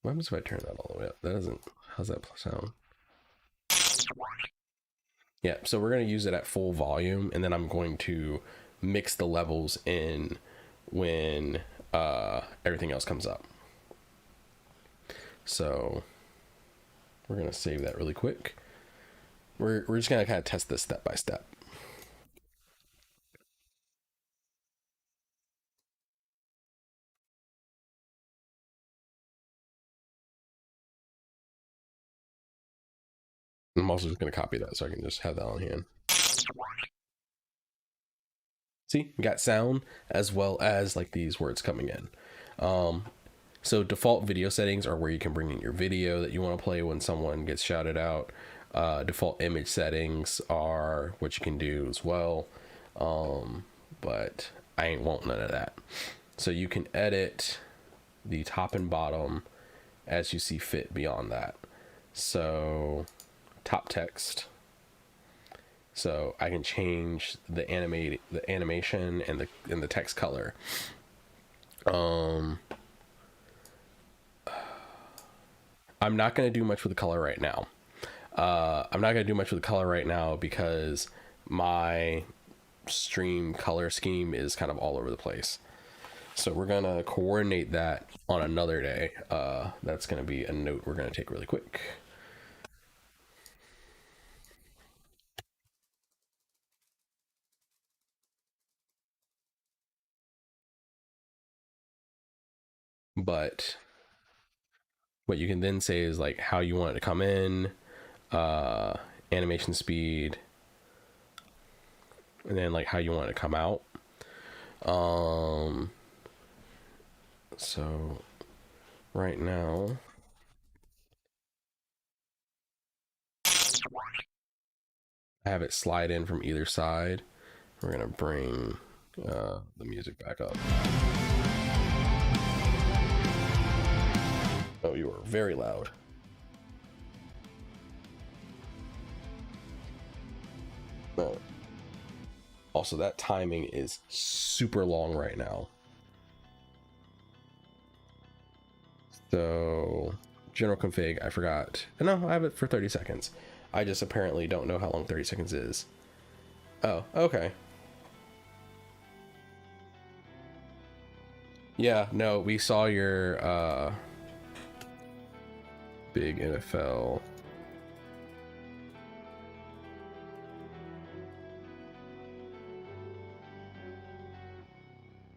What happens if I turn that all the way up? That doesn't, how's that sound? Yeah, so we're gonna use it at full volume, and then I'm going to mix the levels in when everything else comes up. So we're gonna save that really quick. We're just gonna kind of test this step by step. I'm also just gonna copy that so I can just have that on hand. See, we got sound as well as like these words coming in. So default video settings are where you can bring in your video that you want to play when someone gets shouted out. Default image settings are what you can do as well. But I ain't want none of that. So you can edit the top and bottom as you see fit beyond that. So top text. So I can change the animation and the text color. I'm not going to do much with the color right now. Because my stream color scheme is kind of all over the place. So we're going to coordinate that on another day. That's going to be a note we're going to take really quick. But what you can then say is like how you want it to come in, animation speed, and then like how you want it to come out. So right now I have it slide in from either side. We're gonna bring the music back up. Oh, you are very loud. Also, that timing is super long right now. So, general config, I forgot. No, I have it for 30 seconds. I just apparently don't know how long 30 seconds is. Oh, okay. Yeah, no, we saw your big NFL.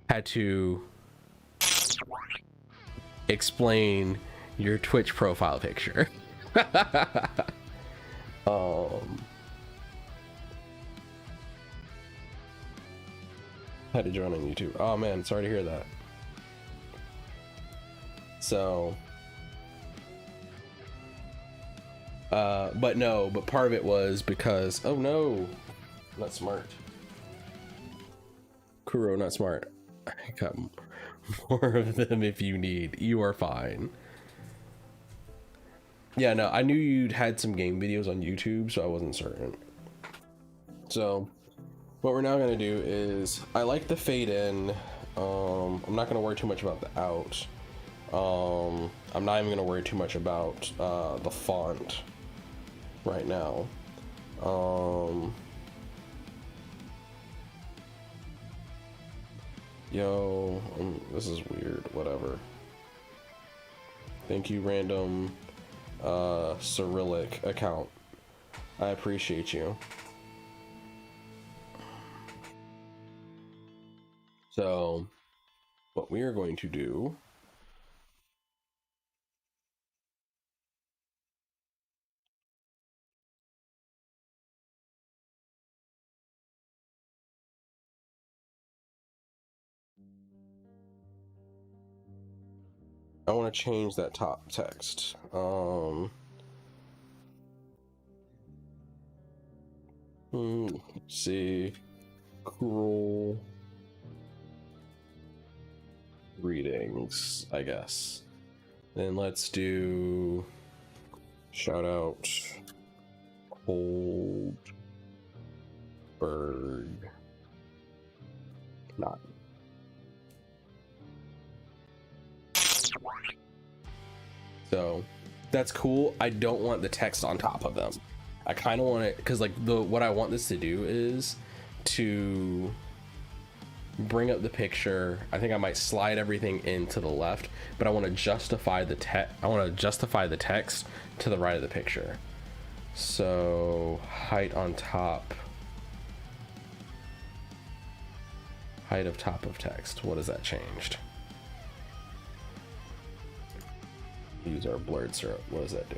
Had to explain your Twitch profile picture. Had to join on YouTube. Oh man, sorry to hear that. So but part of it was because, oh no, not smart. Kuro, not smart. I got more of them if you need. You are fine. Yeah, no, I knew you'd had some game videos on YouTube, so I wasn't certain. So what we're now gonna do is, I like the fade in. I'm not gonna worry too much about the out. I'm not even gonna worry too much about the font right now. Yo, this is weird. Whatever. Thank you, random Cyrillic account. I appreciate you. So, what we are going to do I want to change that top text. Let's see. Cruel greetings, I guess. Then let's do shout out Coldberg. Not. So that's cool. I don't want the text on top of them. I kind of want it because like what I want this to do is to bring up the picture. I think I might slide everything into the left, but I want to justify the text. I want to justify the text to the right of the picture. So height on top, height of top of text. What has that changed? Use our blurred syrup. What does that do?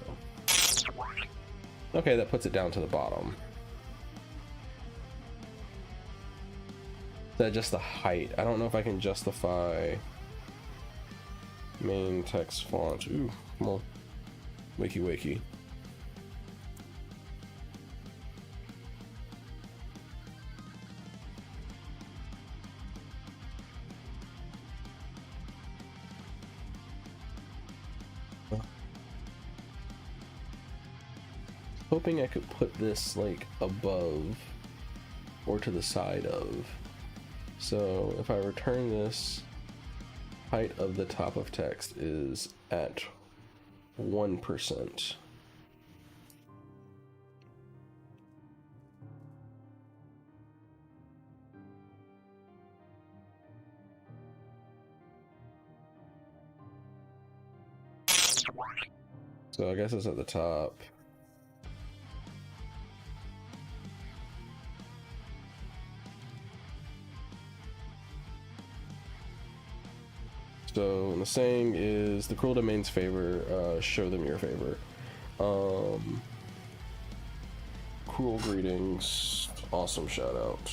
Okay, that puts it down to the bottom. Is that just the height? I don't know if I can justify main text font. Ooh, come on. Wakey wakey. Hoping I could put this like above or to the side of. So if I return this, height of the top of text is at 1%. So I guess it's at the top. So the saying is, the cruel domain's favor, show them your favor. Cruel greetings, awesome shout out.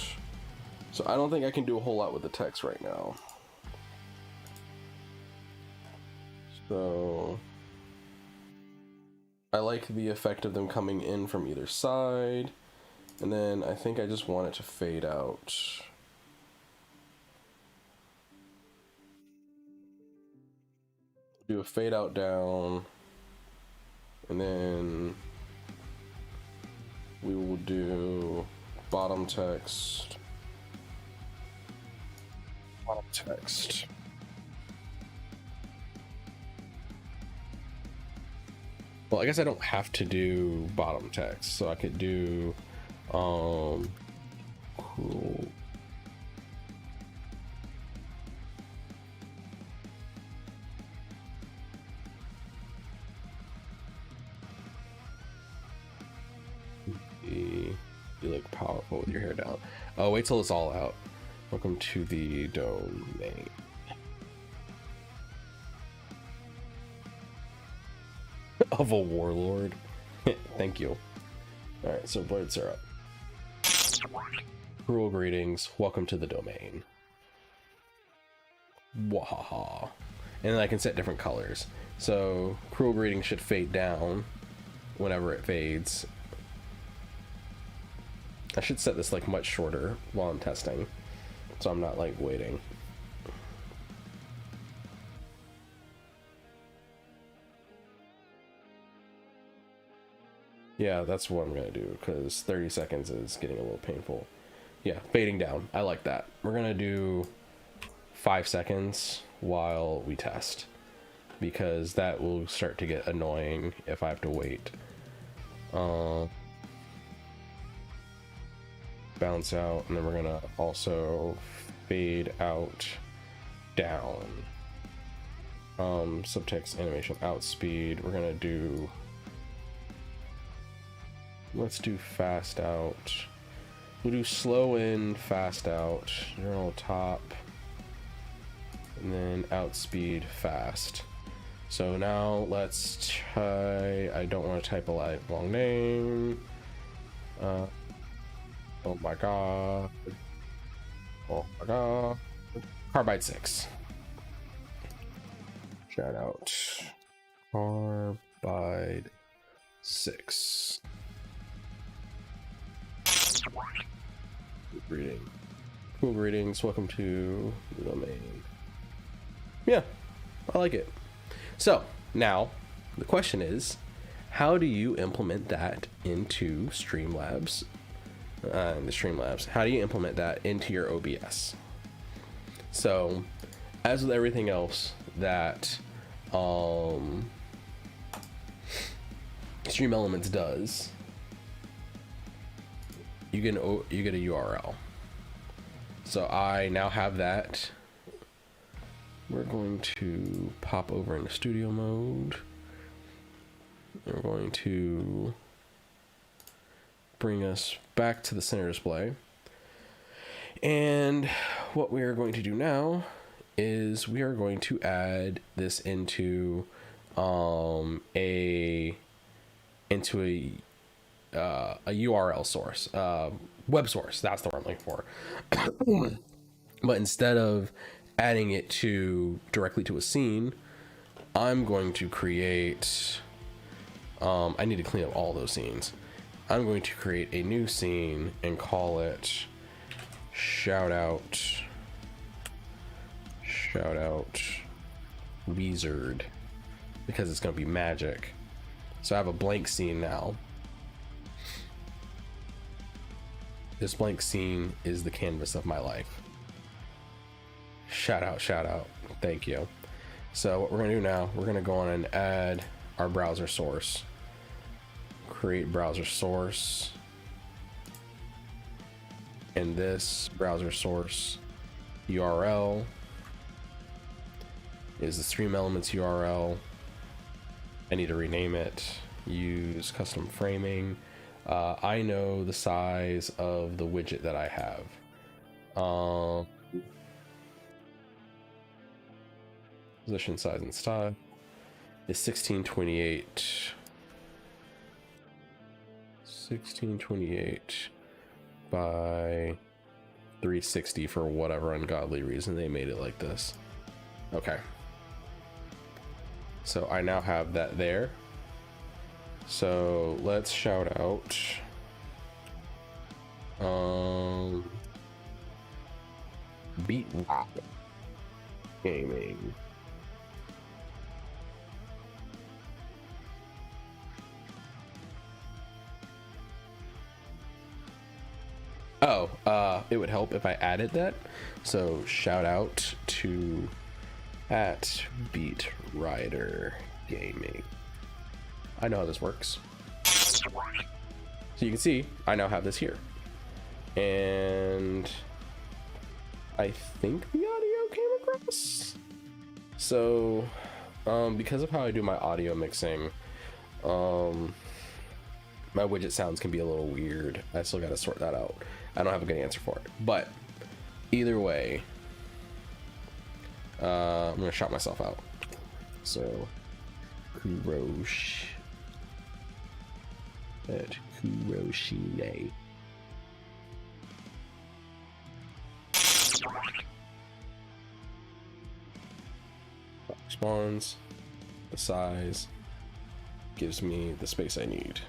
So I don't think I can do a whole lot with the text right now. So I like the effect of them coming in from either side. And then I think I just want it to fade out. Do a fade out down, and then we will do bottom text. Bottom text. Well, I guess I don't have to do bottom text, so I could do cool. powerful with your hair down. Oh, wait till it's all out. Welcome to the domain. Of a warlord. Thank you. Alright, so blurred syrup. Cruel greetings. Welcome to the domain. Wahaha. And then I can set different colors. So cruel greetings should fade down whenever it fades. I should set this like much shorter while I'm testing, so I'm not like waiting. Yeah, that's what I'm gonna do, because 30 seconds is getting a little painful. Yeah, fading down. I like that. We're gonna do 5 seconds while we test, because that will start to get annoying if I have to wait. Bounce out, and then we're gonna also fade out down. Subtext animation out speed. We're gonna do, let's do fast out. We'll do slow in, fast out, general top, and then outspeed fast. So now let's try, I don't want to type a long name. Oh my god. Oh my god. Carbide 6. Shout out. Carbide 6. Greeting. Cool greetings. Welcome to the domain. Yeah, I like it. So now the question is, how do you implement that into Streamlabs? How do you implement that into your OBS? So, as with everything else that Stream Elements does, you get a URL. So I now have that. We're going to pop over into studio mode. And we're going to bring us back to the center display. And what we are going to do now is we are going to add this into a URL source, web source. That's the word I'm looking for. But instead of adding it directly to a scene, I'm going to create. I need to clean up all those scenes. I'm going to create a new scene and call it shout out Wizard, because it's going to be magic. So I have a blank scene now. This blank scene is the canvas of my life. Shout out. Thank you. So what we're going to do now, we're going to go on and add our browser source. Create browser source. And this browser source URL is the Stream Elements URL. I need to rename it. Use custom framing. I know the size of the widget that I have. Position, size, and style is 1628 by 360 for whatever ungodly reason they made it like this. Okay. So I now have that there. So let's shout out Beat Gaming. It would help if I added that. So shout out to @BeatRider Gaming. I know how this works. So you can see I now have this here. And I think the audio came across. So because of how I do my audio mixing, My widget sounds can be a little weird. I still got to sort that out. I don't have a good answer for it. But either way, I'm going to shout myself out. So, Kurosh. At Kuroshine. Spawns. The size gives me the space I need.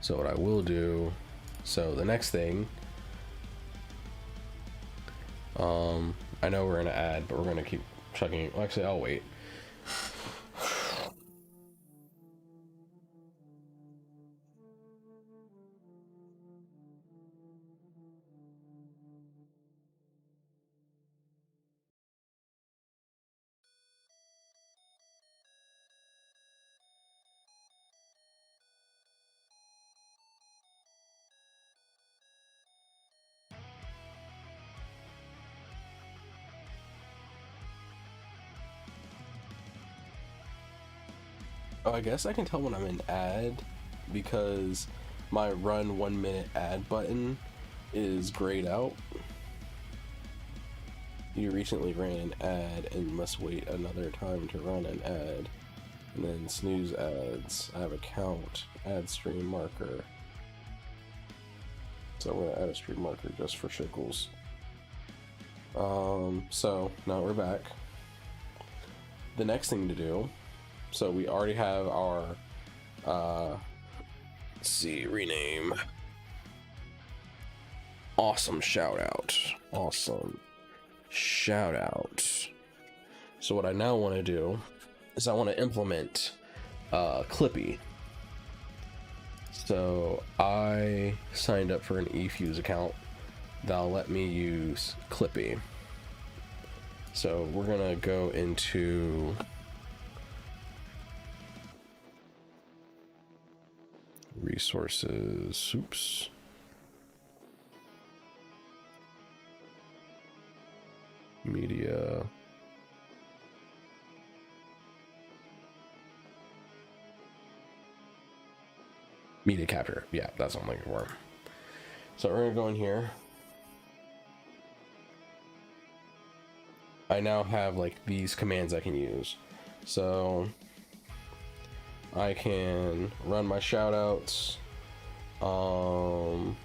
So what I will do, so the next thing, I know we're gonna add, but we're gonna keep checking. Well, actually, I'll wait. Oh, I guess I can tell when I'm in ad because my run 1 minute ad button is grayed out. You recently ran an ad and must wait another time to run an ad. And then snooze ads. I have a count, add stream marker. So I'm gonna add a stream marker just for shickles. So now we're back. The next thing to do, so we already have our, let's see, rename. Awesome shout out. Awesome shout out. So what I now want to do is I want to implement Clippy. So I signed up for an eFuse account that'll let me use Clippy. So we're gonna go into resources, oops. Media. Media capture. Yeah, that's what I'm looking for. So we're gonna go in here. I now have like these commands I can use. So I can run my shout outs. So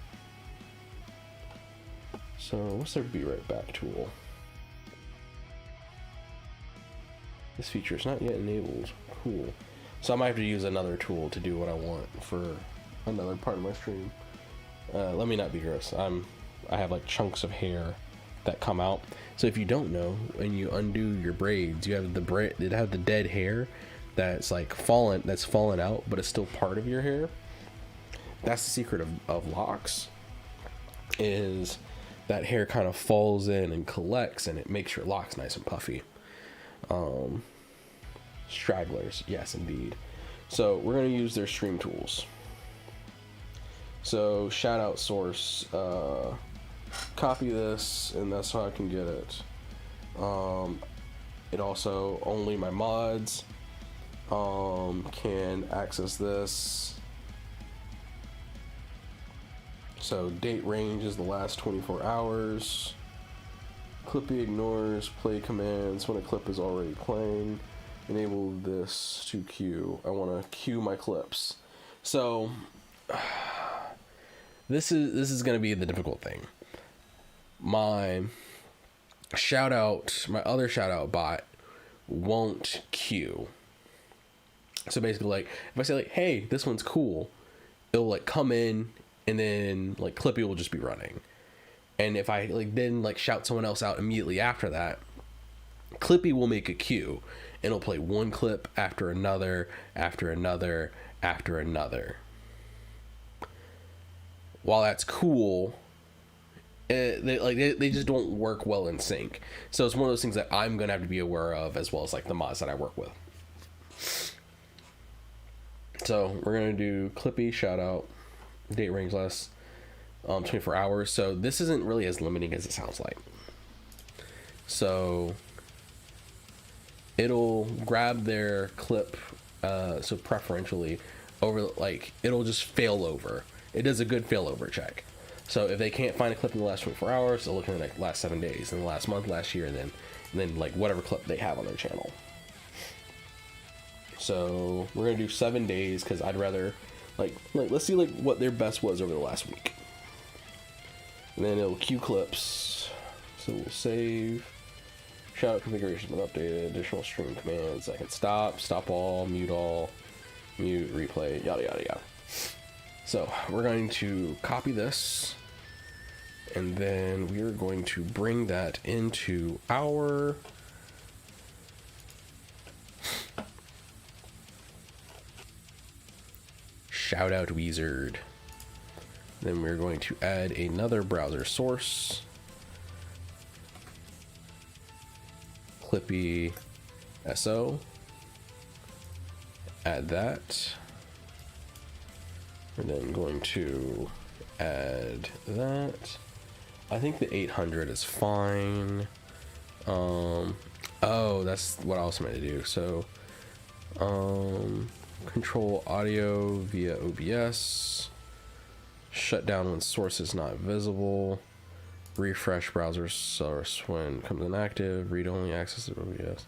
what's their be right back tool? This feature is not yet enabled. Cool. So I might have to use another tool to do what I want for another part of my stream. Let me not be gross. I have like chunks of hair that come out. So if you don't know, when you undo your braids, you have the dead hair that's like fallen out, but it's still part of your hair. That's the secret of locks, is that hair kind of falls in and collects, and it makes your locks nice and puffy. Stragglers, yes indeed. So we're going to use their stream tools. So shout out source, copy this, and that's how I can get it. It also, only my mods can access this. So date range is the last 24 hours. Clippy ignores play commands when a clip is already playing. Enable this to queue. I want to queue my clips. So this is going to be the difficult thing. My other shout out bot won't queue. So basically, like if I say like, hey, this one's cool, it'll like come in, and then like Clippy will just be running. And if I like then like shout someone else out immediately after that, Clippy will make a queue, and it'll play one clip after another, after another, after another. While that's cool, they just don't work well in sync. So it's one of those things that I'm gonna have to be aware of, as well as like the mods that I work with. So we're gonna do Clippy shout out, date range less 24 hours. So this isn't really as limiting as it sounds like. So it'll grab their clip So preferentially over, like, it'll just fail over. It does a good failover check. So if they can't find a clip in the last 24 hours, they'll look in the last 7 days, and the last month, last year, and then like whatever clip they have on their channel. So we're gonna do 7 days because I'd rather like let's see like what their best was over the last week. And then it'll queue clips. So we'll save. Shout out configuration been updated. Additional stream commands. I can stop all, mute, replay, yada yada yada. So we're going to copy this, and then we are going to bring that into our shout out wizard. Then we're going to add another browser source, Clippy SO. Add that. We're then going to add that. I think the 800 is fine. Oh, that's what I was meant to do. So, control audio via OBS. Shut down when source is not visible. Refresh browser source when comes inactive. Read only access to OBS.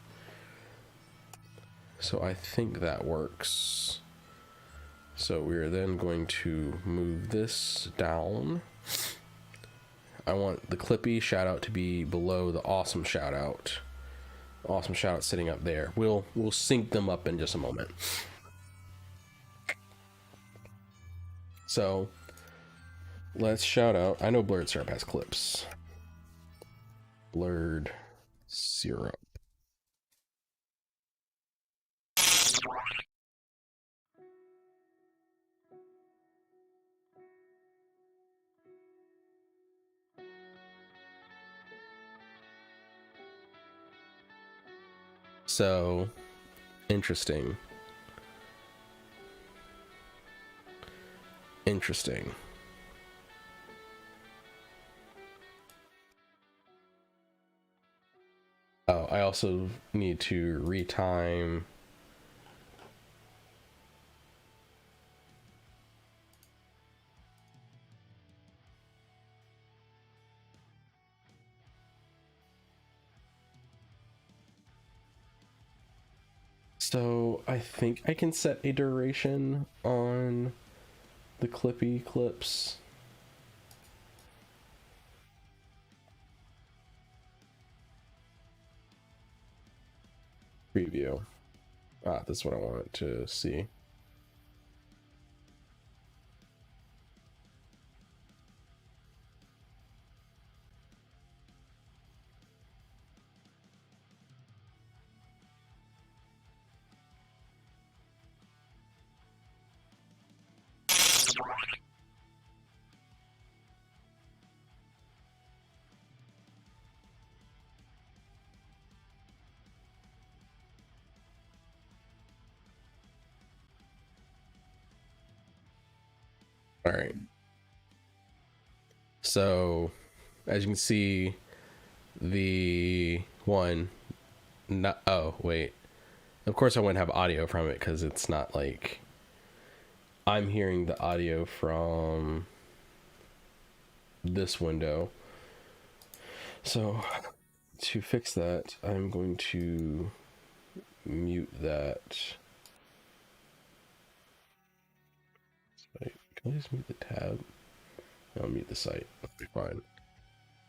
So I think that works. So we are then going to move this down. I want the Clippy shout out to be below the awesome shout out. Awesome shout out sitting up there. We'll sync them up in just a moment. So let's shout out. I know Blurred Syrup has clips. Blurred Syrup. So interesting. Oh, I also need to retime. So I think I can set a duration on the Clippy clips. Preview. That's what I want to see. All right. So, as you can see, the one, not, oh, wait. Of course I wouldn't have audio from it because it's not like, I'm hearing the audio from this window. So, to fix that, I'm going to mute that. Can I just mute the tab? I'll mute the site. That'll be fine.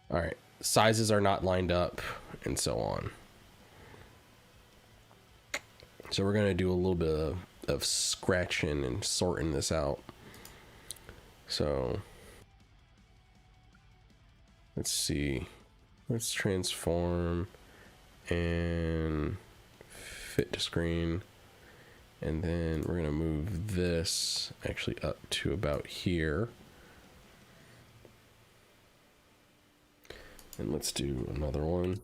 All right. Sizes are not lined up and so on. So we're going to do a little bit of scratching and sorting this out. So let's see. Let's transform and fit to screen. And then we're going to move this actually up to about here. And let's do another one.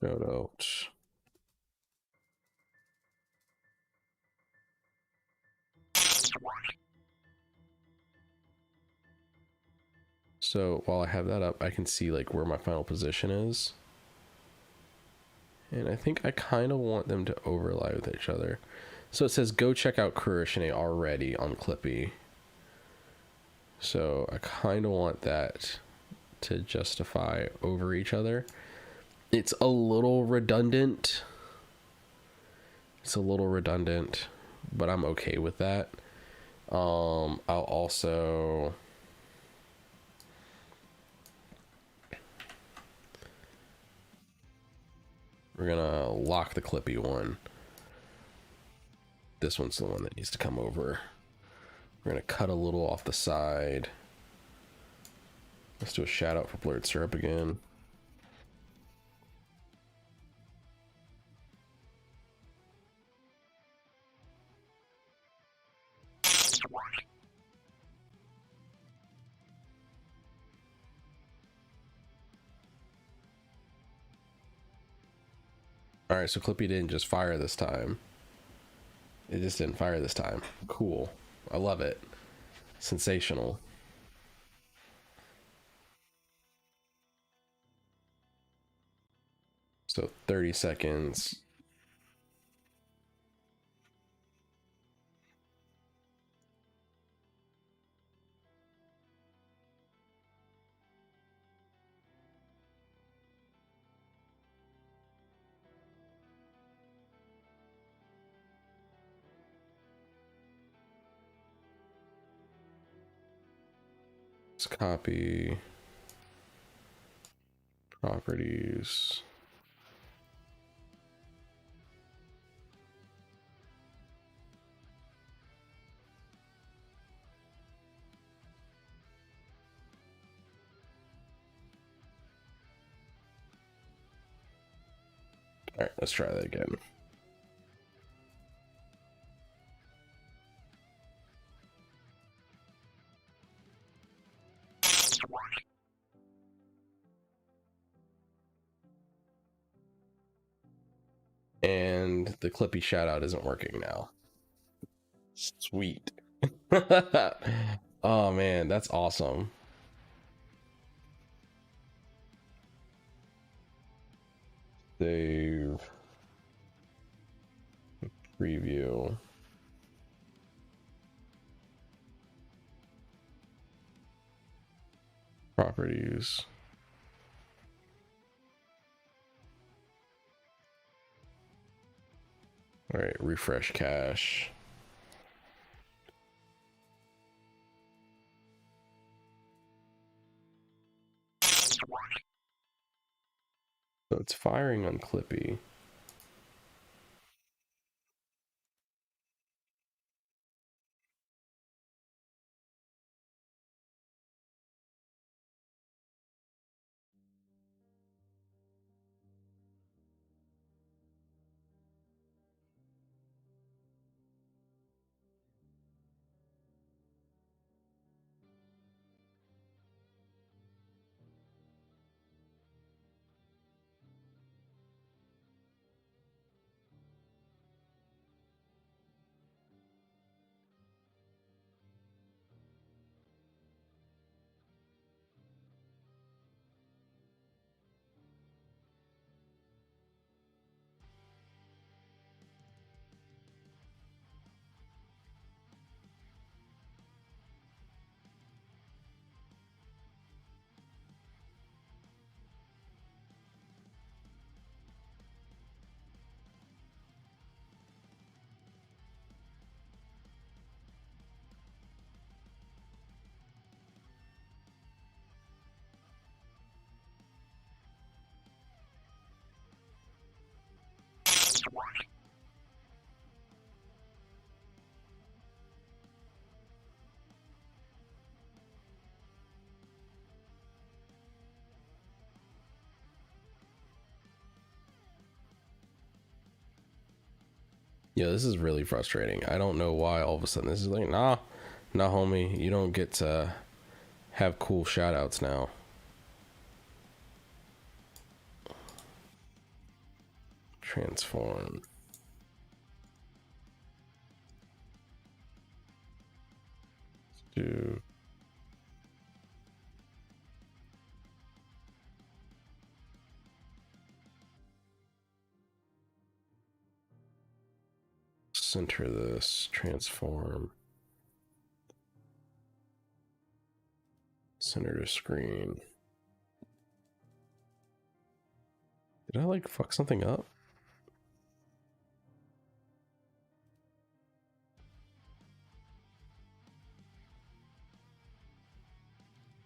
Shout out. So while I have that up, I can see like where my final position is. And I think I kind of want them to overlap with each other. So it says go check out Kurashine already on Clippy. So I kind of want that to justify over each other. It's a little redundant. It's a little redundant, but I'm okay with that. I'll also... We're gonna lock the Clippy one. This one's the one that needs to come over. We're gonna cut a little off the side. Let's do a shout out for Blurred Syrup again. All right, so Clippy didn't just fire this time. It just didn't fire this time. Cool. I love it. Sensational. So 30 seconds. Let's copy properties. All right, let's try that again. And the Clippy shout out isn't working now. Sweet. Oh man, that's awesome. Save. Preview. Properties. All right, refresh cache. So it's firing on Clippy. Yeah, this is really frustrating. I don't know why all of a sudden this is like, nah, homie, you don't get to have cool shout outs now. Transform. Let's do center this, transform, center to screen. Did I like fuck something up?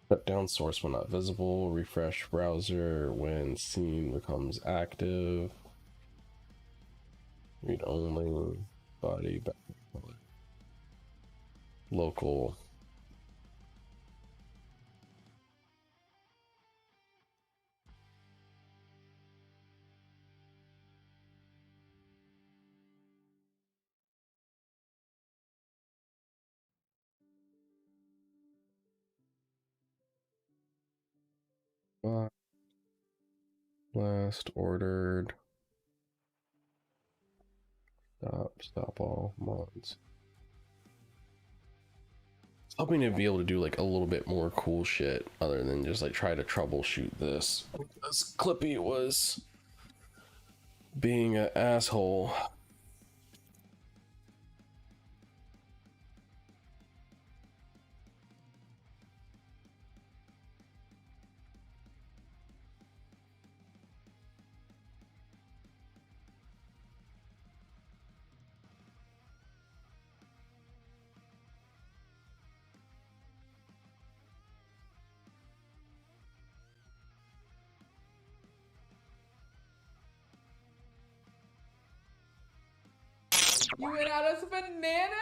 Shut down source when not visible, refresh browser when scene becomes active, read only, body, back, local. Last ordered. Stop all mods. Hoping to be able to do like a little bit more cool shit other than just like try to troubleshoot this. Because Clippy was being an asshole. You went out as a banana?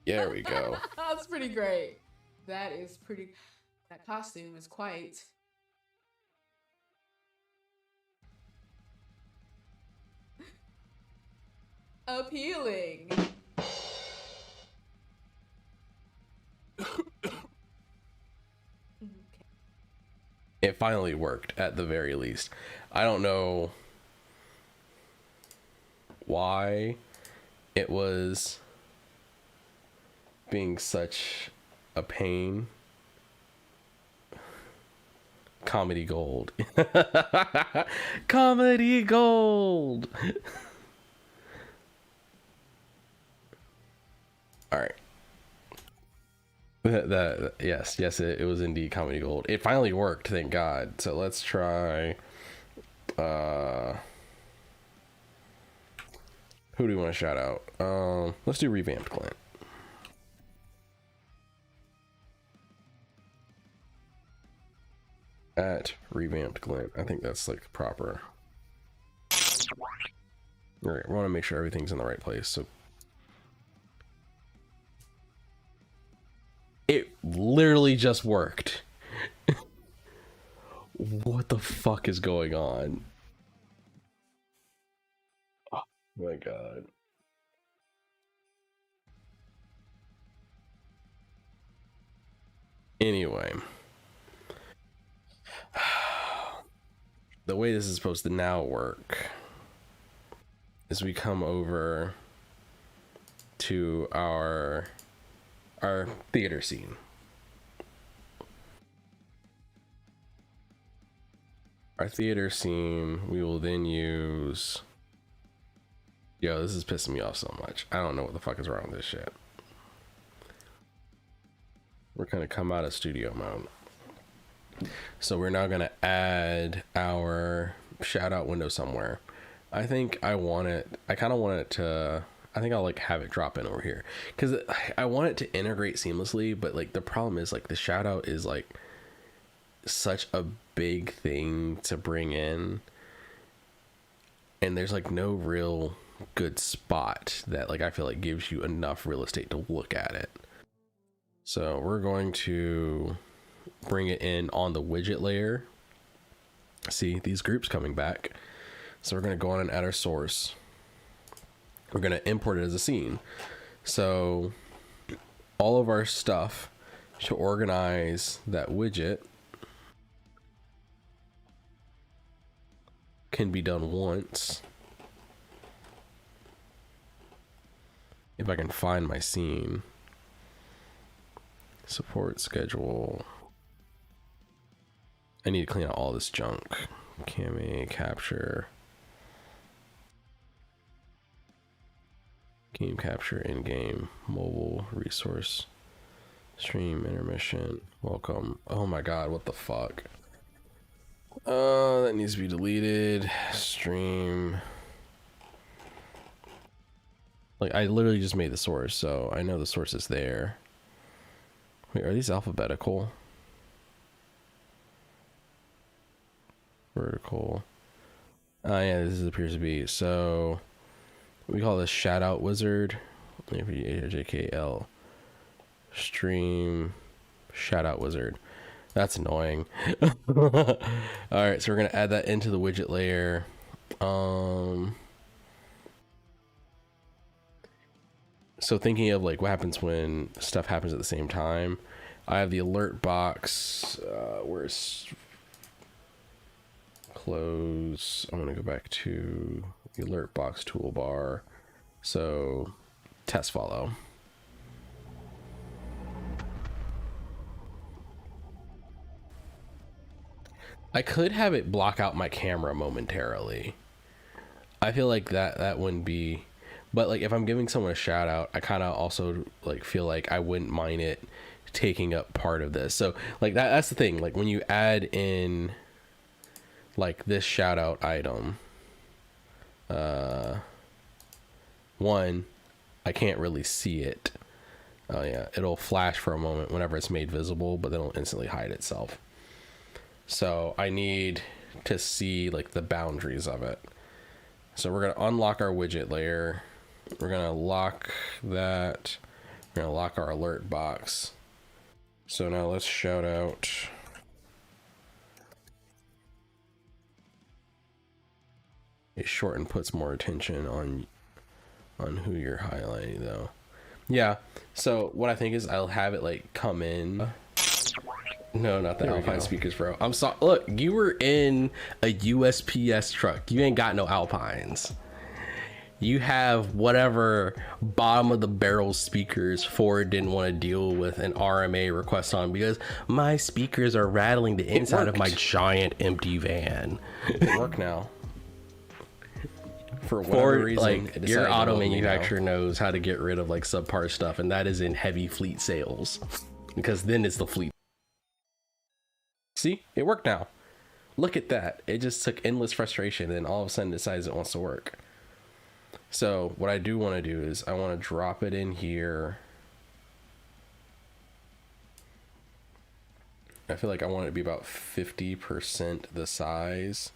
There we go. That's pretty great. That is pretty. That costume is quite. Appealing. It finally worked at the very least. I don't know why it was being such a pain. Comedy gold. Comedy gold. All right. Yes, it was indeed comedy gold. It finally worked, thank God. So let's try. Who do we want to shout out? Let's do revamped Glint. At revamped Glint. I think that's like proper. All right, we want to make sure everything's in the right place. So it literally just worked. What the fuck is going on? Oh my God. Anyway. The way this is supposed to now work is we come over to our theater scene. Our theater scene, we will then use... Yo, this is pissing me off so much. I don't know what the fuck is wrong with this shit. We're gonna come out of studio mode. So we're now gonna add our shout out window somewhere. I think I want it, I kind of want it to, I think I'll like have it drop in over here because I want it to integrate seamlessly, but like the problem is like the shout out is like such a big thing to bring in, and there's like no real good spot that like I feel like gives you enough real estate to look at it. So we're going to bring it in on the widget layer. See these groups coming back. So we're going to go on and add our source. We're going to import it as a scene. So all of our stuff to organize that widget can be done once. If I can find my scene. Support schedule. I need to clean out all this junk. Cami, capture. Game capture in-game, mobile resource, stream intermission, welcome. Oh my god, what the fuck? That needs to be deleted. Stream. Like, I literally just made the source, so I know the source is there. Wait, are these alphabetical? Vertical. Oh yeah, this appears to be. So we call this shout out wizard. JKL stream shout out wizard. That's annoying. All right, so we're gonna add that into the widget layer. So thinking of like what happens when stuff happens at the same time, I have the alert box. Where's close? I'm gonna go back to the alert box toolbar. So test follow. I could have it block out my camera momentarily. I feel like that wouldn't be, but like if I'm giving someone a shout out, I kind of also like feel like I wouldn't mind it taking up part of this. So like that's the thing, like when you add in like this shout out item, one, I can't really see it. Oh yeah, it'll flash for a moment whenever it's made visible, but then it'll instantly hide itself. So I need to see like the boundaries of it. So we're gonna unlock our widget layer. We're gonna lock that. We're gonna lock our alert box. So now let's shout out. It short and puts more attention on who you're highlighting though. Yeah, so what I think is I'll have it like come in. No, not the Alpine speakers, bro. I'm sorry. Look, you were in a USPS truck. You ain't got no Alpines. You have whatever bottom of the barrel speakers Ford didn't want to deal with an RMA request on because my speakers are rattling the inside of my giant empty van. It work now. For whatever reason, like your auto manufacturer knows how to get rid of like subpar stuff, and that is in heavy fleet sales, because then it's the fleet. See, it worked now. Look at that. It just took endless frustration, and all of a sudden decides it wants to work. So what I do want to do is I want to drop it in here. I feel like I want it to be about 50% the size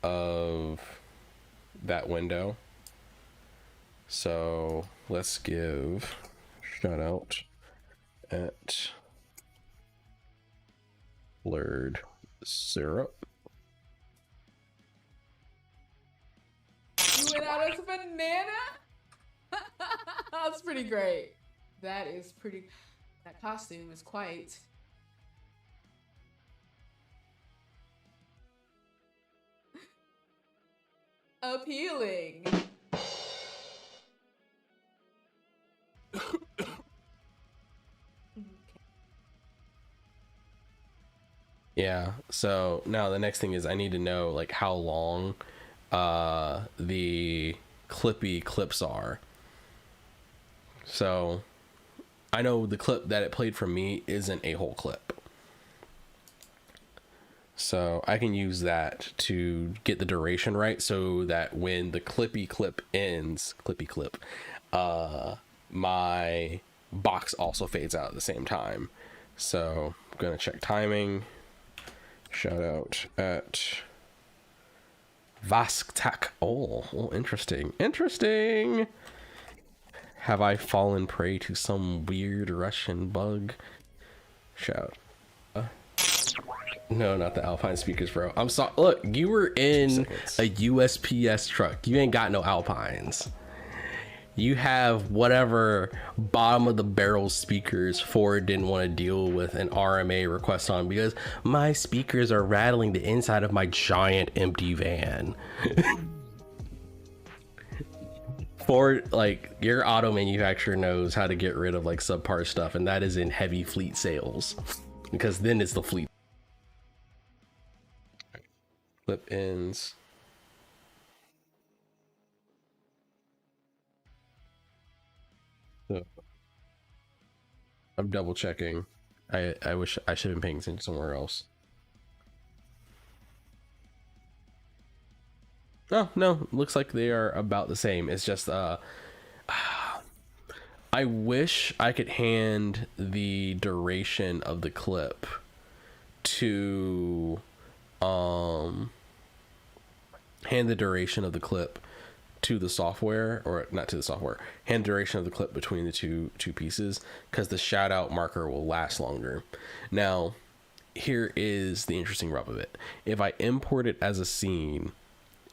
of that window. So let's give shout out at blurred syrup. You went out as a banana? That's pretty great. That is pretty. That costume is quite. Appealing. Yeah, so now the next thing is I need to know like how long the clippy clips are. So I know the clip that it played from me isn't a whole clip, so I can use that to get the duration right, so that when the clippy clip ends, my box also fades out at the same time. So I'm gonna check timing. Shout out at Vasktak. Oh, interesting. Have I fallen prey to some weird Russian bug? Shout. No, not the Alpine speakers, bro. I'm sorry. Look, you were in a USPS truck. You ain't got no Alpines. You have whatever bottom of the barrel speakers Ford didn't want to deal with an RMA request on because my speakers are rattling the inside of my giant empty van. Ford, like your auto manufacturer knows how to get rid of like subpar stuff, and that is in heavy fleet sales, because then it's the fleet. Clip ends. So I'm double checking. I wish I should have been paying attention somewhere else. Oh no, looks like they are about the same. It's just I wish I could hand the duration of the clip to to the software, or not to the software, hand duration of the clip between the two pieces, because the shout out marker will last longer. Now, here is the interesting rub of it. If I import it as a scene,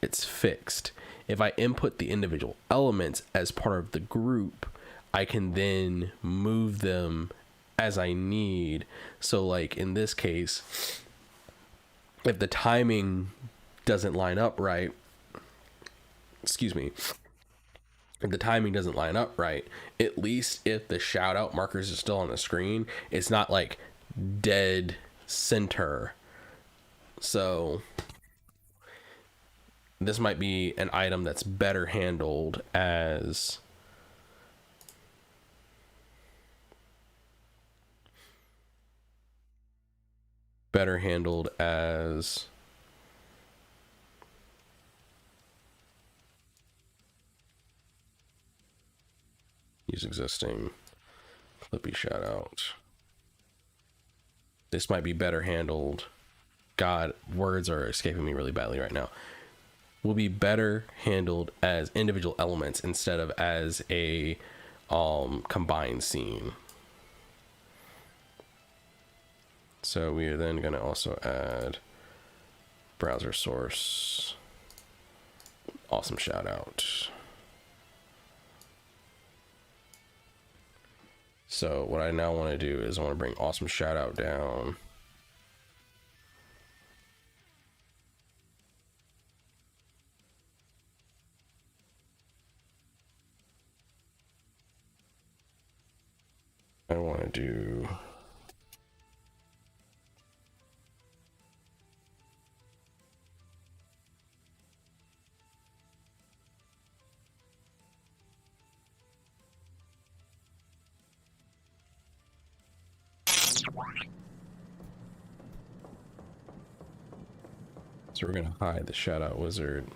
it's fixed. If I input the individual elements as part of the group, I can then move them as I need. So like in this case, if the timing doesn't line up right, if the timing doesn't line up right, at least if the shout out markers are still on the screen, it's not like dead center. So this might be an item that's better handled as use existing Clippy shout out. This might be better handled. God, words are escaping me really badly right now. Will be better handled as individual elements instead of as a combined scene. So we are then going to also add browser source. Awesome shout out. So what I now want to do is I want to bring awesome shout out down. I want to do so we're gonna hide the shout out wizard.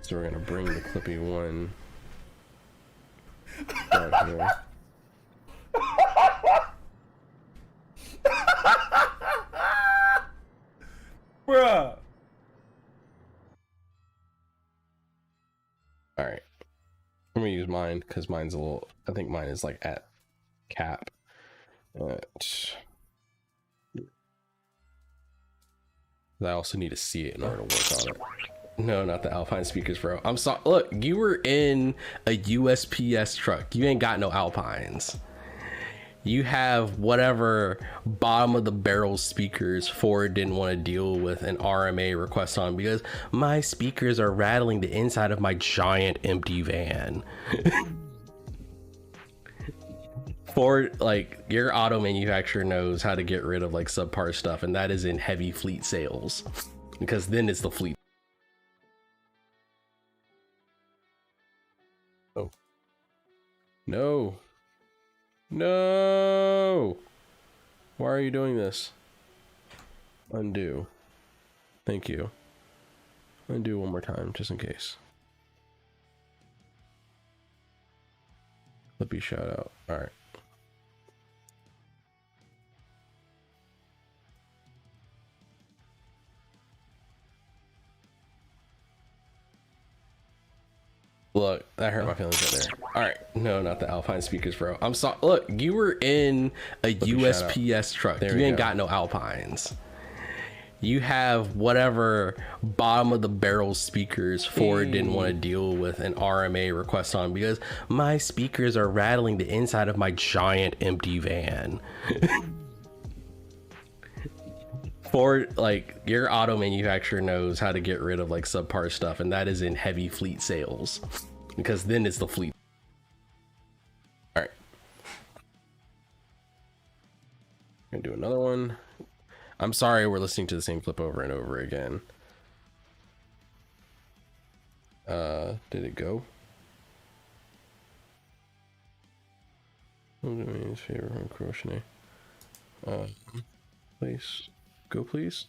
So we're gonna bring the Clippy one down here. Bruh. All right, I'm gonna use mine because mine's a little, I think mine is like at cap. I also need to see it in order to work on it. No, not the Alpine speakers, bro. I'm sorry. Look, you were in a USPS truck. You ain't got no Alpines. You have whatever bottom of the barrel speakers Ford didn't want to deal with an RMA request on because my speakers are rattling the inside of my giant empty van. Ford, like, your auto manufacturer knows how to get rid of like subpar stuff, and that is in heavy fleet sales, because then it's the fleet. Oh no, no, why are you doing this? Undo. Thank you. Undo one more time just in case. Let me shout out. All right. Look, that hurt my feelings right there. All right, no, not the Alpine speakers, bro. I'm sorry. Look, you were in a USPS truck. There you ain't got no Alpines. You have whatever bottom of the barrel speakers Ford didn't want to deal with an RMA request on because my speakers are rattling the inside of my giant empty van. Ford, like, your auto manufacturer knows how to get rid of like subpar stuff, and that is in heavy fleet sales, because then it's the fleet. All right, gonna do another one. I'm sorry we're listening to the same clip over and over again. Did it go? His favorite from Crochet. Please go, please.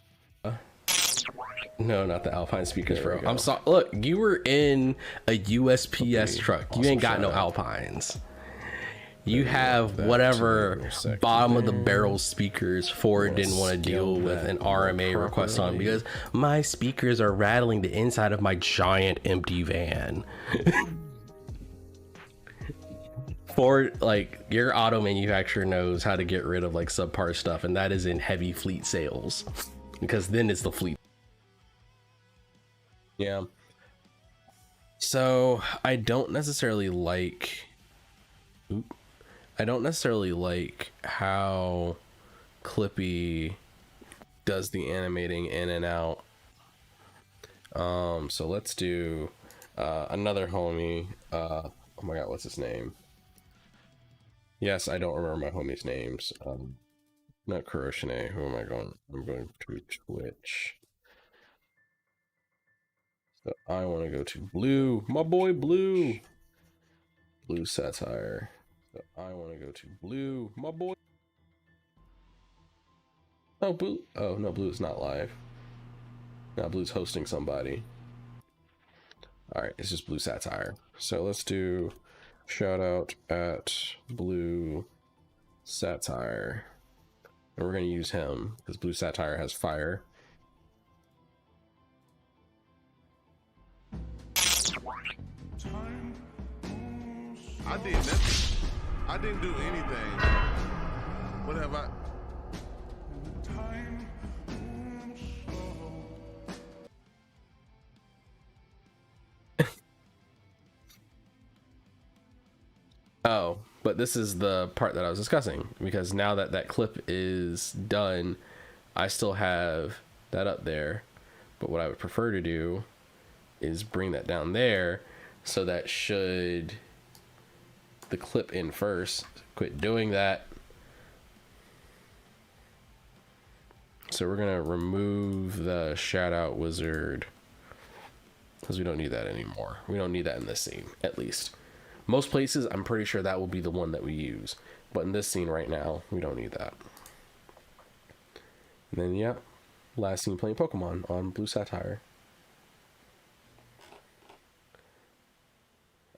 No, not the Alpine speakers, bro. I'm sorry. Look, you were in a USPS truck. You ain't got no Alpines. You have whatever bottom of the barrel speakers Ford didn't want to deal with an RMA request on, because my speakers are rattling the inside of my giant empty van. Ford, like, your auto manufacturer knows how to get rid of like subpar stuff, and that is in heavy fleet sales, because then it's the fleet. Yeah. So I don't necessarily like how Clippy does the animating in and out. So let's do another homie. Oh my god, what's his name? Yes, I don't remember my homie's names. Not Kuroshine. Who am I going? I'm going to Twitch. So I want to go to Blue. My boy Blue. Blue Satire. So I want to go to Blue. My boy. Oh, Blue. Oh, no, Blue is not live. Now Blue's hosting somebody. All right, it's just Blue Satire. So let's do shout out at Blue Satire. And we're going to use him because Blue Satire has fire. I did nothing. I didn't do anything. What have I? Oh, but this is the part that I was discussing, because now that that clip is done, I still have that up there. But what I would prefer to do is bring that down there, so that should the clip in first, quit doing that. So we're gonna remove the shout out wizard because we don't need that anymore. We don't need that in this scene, at least. Most places, I'm pretty sure that will be the one that we use, but in this scene right now, we don't need that. And then, yeah, last scene playing Pokemon on Blue Satire.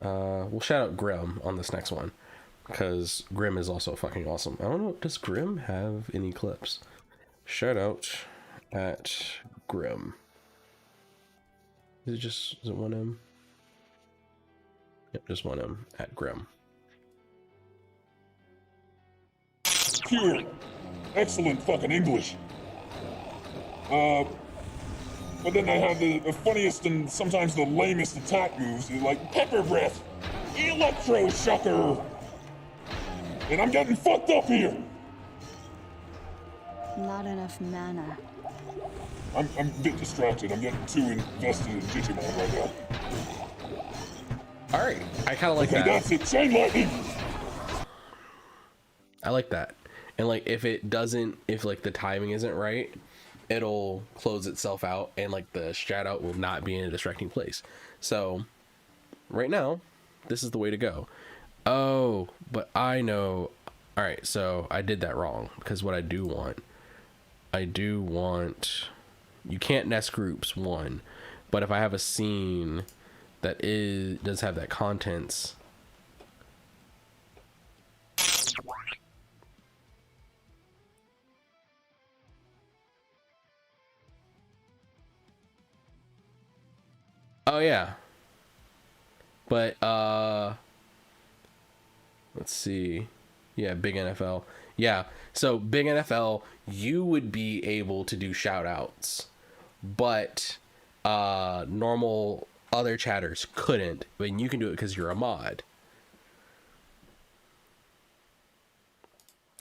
We'll shout out Grim on this next one, because Grim is also fucking awesome. I don't know, does Grim have any clips? Shout out at Grim. Is it one M? Yep, just one M at Grim. Pure, excellent fucking English. But then they have the funniest and sometimes the lamest attack moves, like Pepper Breath, Electro Shocker, and I'm getting fucked up here. Not enough mana. I'm a bit distracted. I'm getting too invested in Digimon right now. All right, I kind of like Okay, that. that's it. Chain lightning. I like that. And like, if like the timing isn't right, it'll close itself out, and like the shout out will not be in a distracting place. So right now, this is the way to go. Oh, but I know. All right, so I did that wrong, because what I do want, you can't nest groups, one, but if I have a scene that does have that contents, oh yeah, but let's see, yeah, Big NFL, yeah, so Big NFL, you would be able to do shout outs, but normal other chatters couldn't, but you can do it because you're a mod.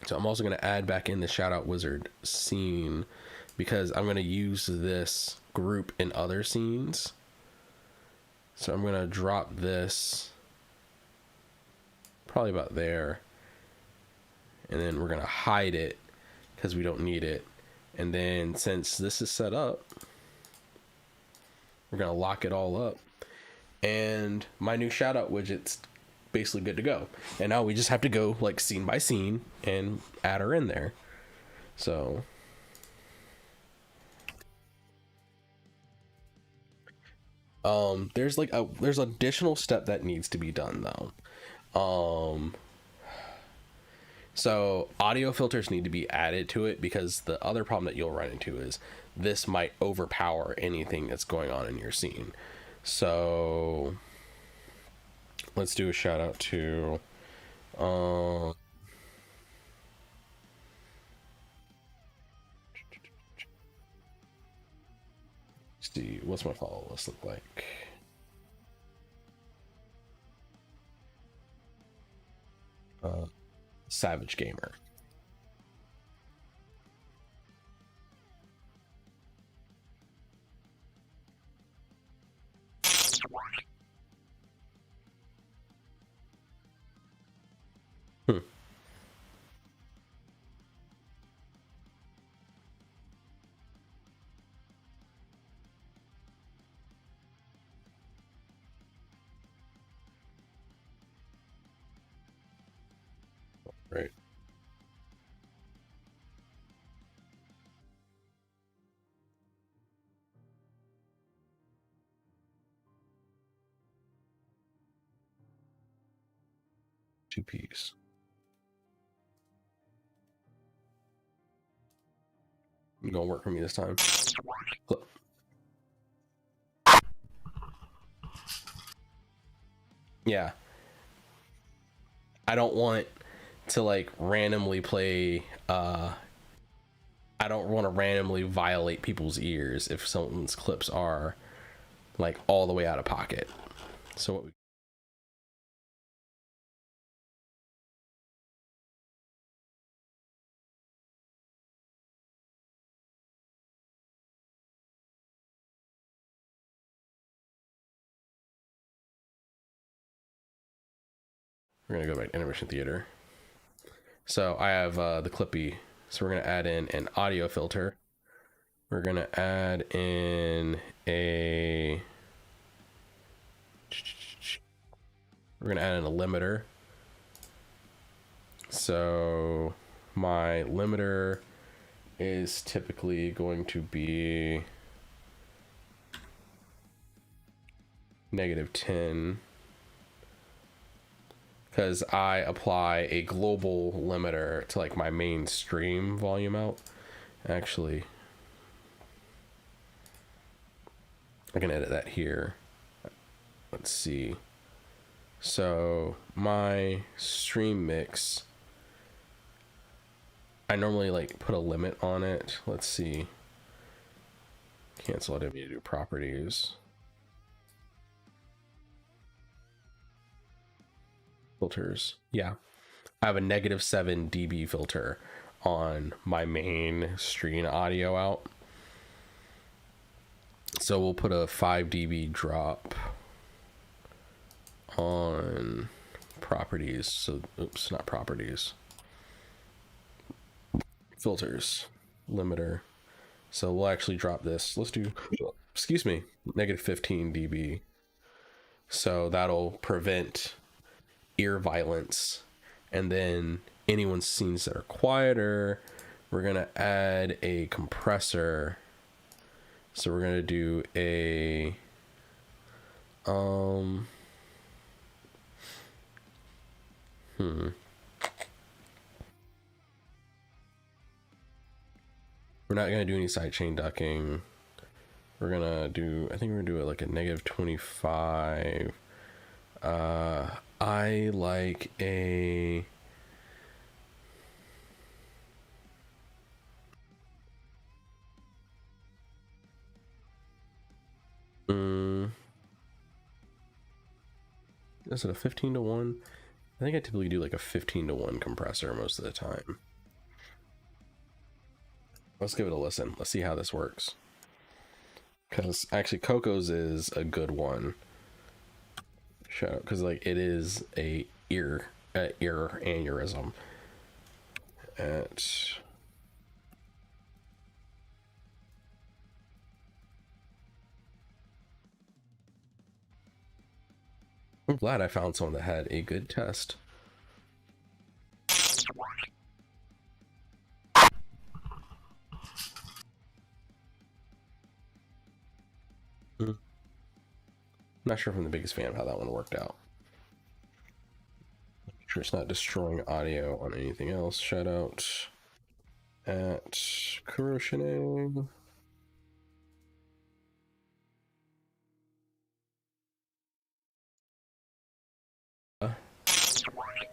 So I'm also going to add back in the shout out wizard scene, because I'm going to use this group in other scenes. So I'm going to drop this probably about there, and then we're going to hide it because we don't need it. And then since this is set up, we're going to lock it all up, and my new shout out widget's basically good to go. And now we just have to go like scene by scene and add her in there. So there's there's additional step that needs to be done though. So audio filters need to be added to it, because the other problem that you'll run into is this might overpower anything that's going on in your scene. So let's do a shout out to see, what's my follow list look like? Savage Gamer. Right. Two P's. You gonna work for me this time? Look. Yeah. I don't want to like randomly play I don't want to randomly violate people's ears if someone's clips are like all the way out of pocket. So what we're gonna go back to Intermission Theater. So I have the Clippy. So we're gonna add in an audio filter. We're gonna add in a limiter. So my limiter is typically going to be -10, because I apply a global limiter to like my main stream volume out. Actually, I can edit that here. Let's see. So my stream mix, I normally like put a limit on it. Let's see. Cancel it if you do properties. Filters. Yeah. I have a -7 dB filter on my main stream audio out. So we'll put a 5 dB drop on properties. So, oops, not properties. Filters, limiter. So we'll actually drop this. Let's do, excuse me, -15 dB. So that'll prevent ear violence. And then anyone's scenes that are quieter, we're gonna add a compressor. So we're gonna do a we're not gonna do any sidechain ducking. We're gonna do, I think we're gonna do it like a -25. I like a is it a 15:1? I think I typically do like a 15:1 compressor most of the time. Let's give it a listen. Let's see how this works. Because actually Coco's is a good one. Shout out, because like it is a ear aneurysm. At I'm glad I found someone that had a good test. Not sure if I'm the biggest fan of how that one worked out. Make sure it's not destroying audio on anything else. Shout out at Kuroshine.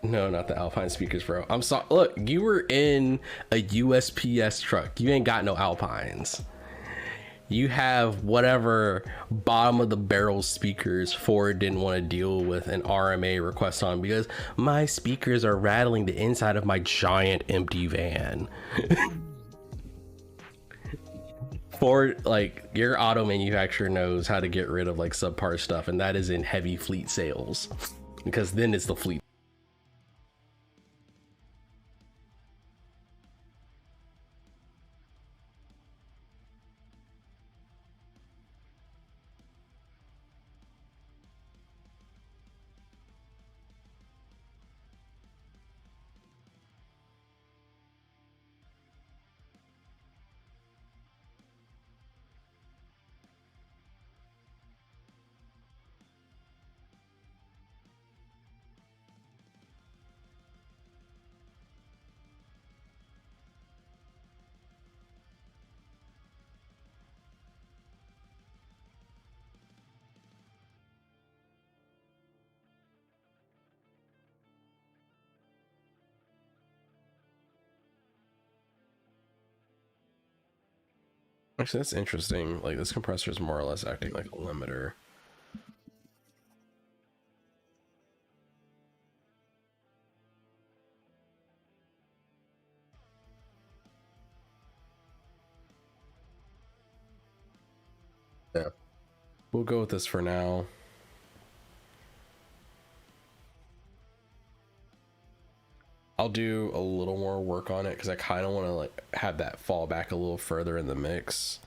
No, not the Alpine speakers, bro. I'm sorry. Look, you were in a USPS truck. You ain't got no Alpines. You have whatever bottom of the barrel speakers Ford didn't want to deal with an RMA request on because my speakers are rattling the inside of my giant empty van. Ford, like, your auto manufacturer knows how to get rid of like subpar stuff, and that is in heavy fleet sales because then it's the fleet. Actually, that's interesting. Like, this compressor is more or less acting like a limiter. Yeah, we'll go with this for now. I'll do a little more work on it because I kind of want to like have that fall back a little further in the mix.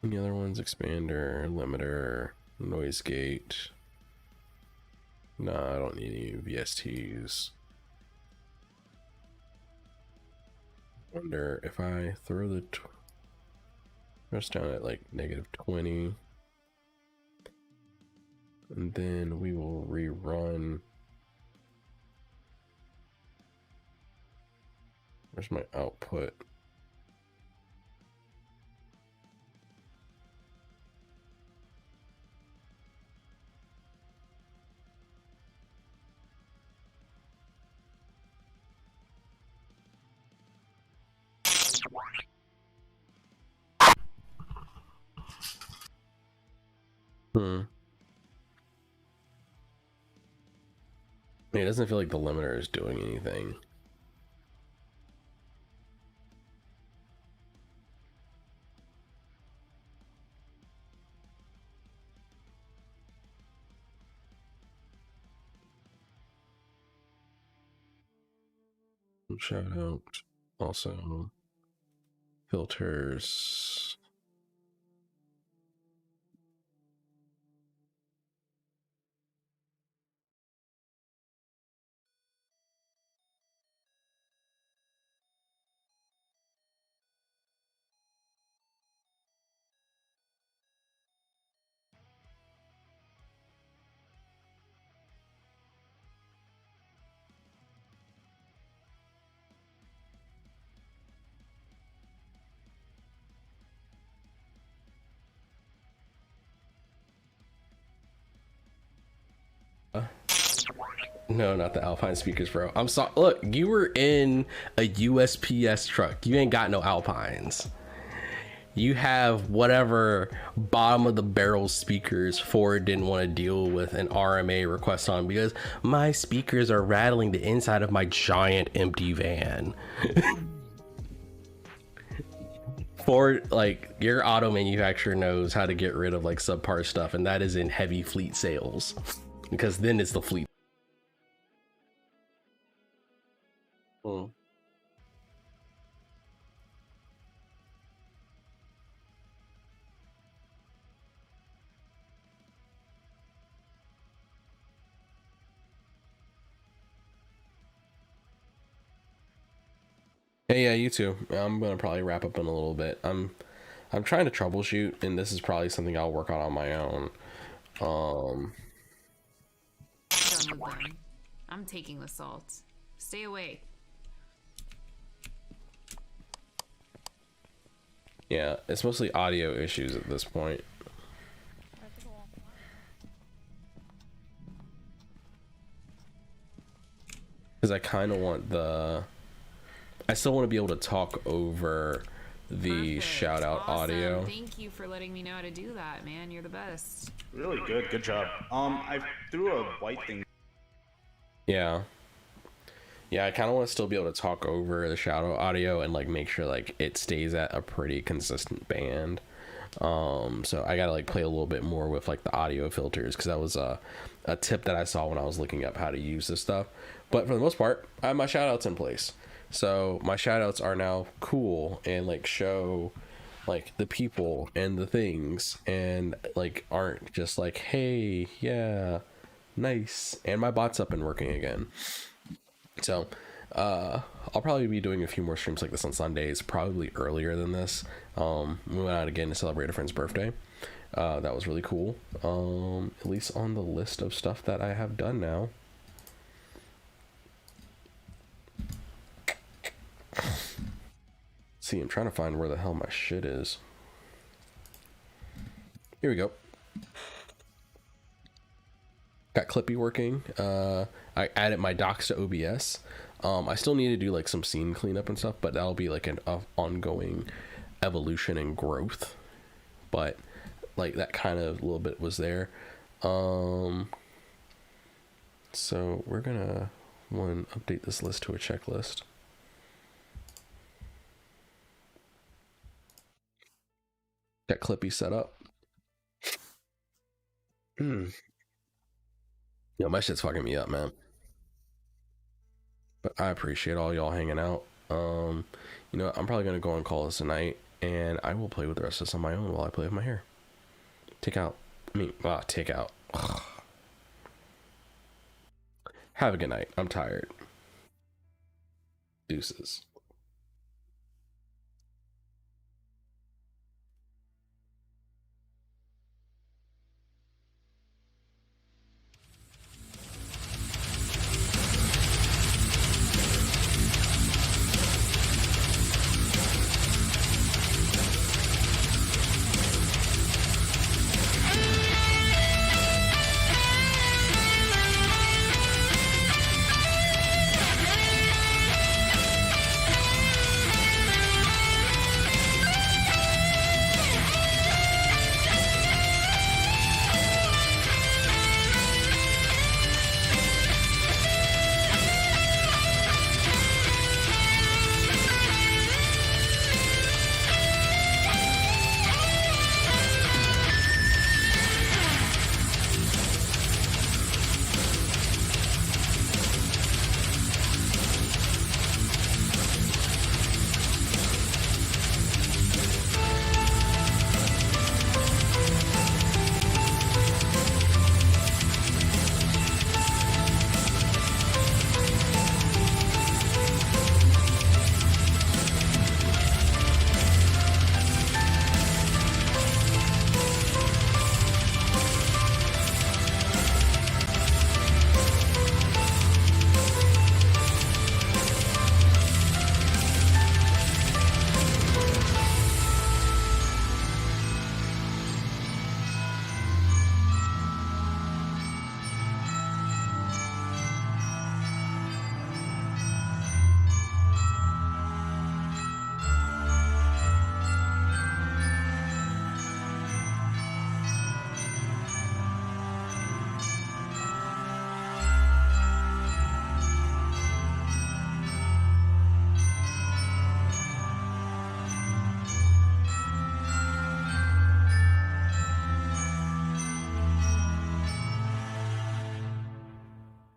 Any other ones? Expander, limiter, noise gate. No, I don't need any VSTs. Wonder if I throw the rest down at like -20, and then we will rerun. Where's my output? It doesn't feel like the limiter is doing anything. Shout out also filters. No, not the Alpine speakers, bro. I'm sorry. Look, you were in a USPS truck. You ain't got no Alpines. You have whatever bottom of the barrel speakers Ford didn't want to deal with an RMA request on because my speakers are rattling the inside of my giant empty van. Ford, like, your auto manufacturer knows how to get rid of like subpar stuff, and that is in heavy fleet sales because then it's the fleet. Hey, yeah, you too. I'm gonna probably wrap up in a little bit. I'm trying to troubleshoot, and this is probably something I'll work on my own. Done with them. I'm taking the salt. Stay away. Yeah, it's mostly audio issues at this point. Because I kind of want I still want to be able to talk over the Perfect. shout out Awesome. audio. Thank you for letting me know how to do that, man. You're the best. Really good. Good job. I threw a white thing. Yeah. Yeah, I kind of want to still be able to talk over the shadow audio and like make sure like it stays at a pretty consistent band. So I gotta like play a little bit more with like the audio filters, because that was a tip that I saw when I was looking up how to use this stuff. But for the most part, I have my shout outs in place. So my shout outs are now cool and like show like the people and the things, and like aren't just like, hey, yeah, nice. And my bot's up and working again. So I'll probably be doing a few more streams like this on Sundays, probably earlier than this. We went out again to celebrate a friend's birthday. That was really cool. At least on the list of stuff that I have done now. See, I'm trying to find where the hell my shit is. Here we go. Got Clippy working. I added my docs to OBS. I still need to do like some scene cleanup and stuff, but that'll be like an ongoing evolution and growth. But like that kind of little bit was there. So we're gonna update this list to a checklist. Got Clippy set up. Yo, my shit's fucking me up, man. But I appreciate all y'all hanging out. You know, I'm probably gonna go and call this a night, and I will play with the rest of this on my own while I play with my hair. Take out. Ugh. Have a good night. I'm tired. Deuces.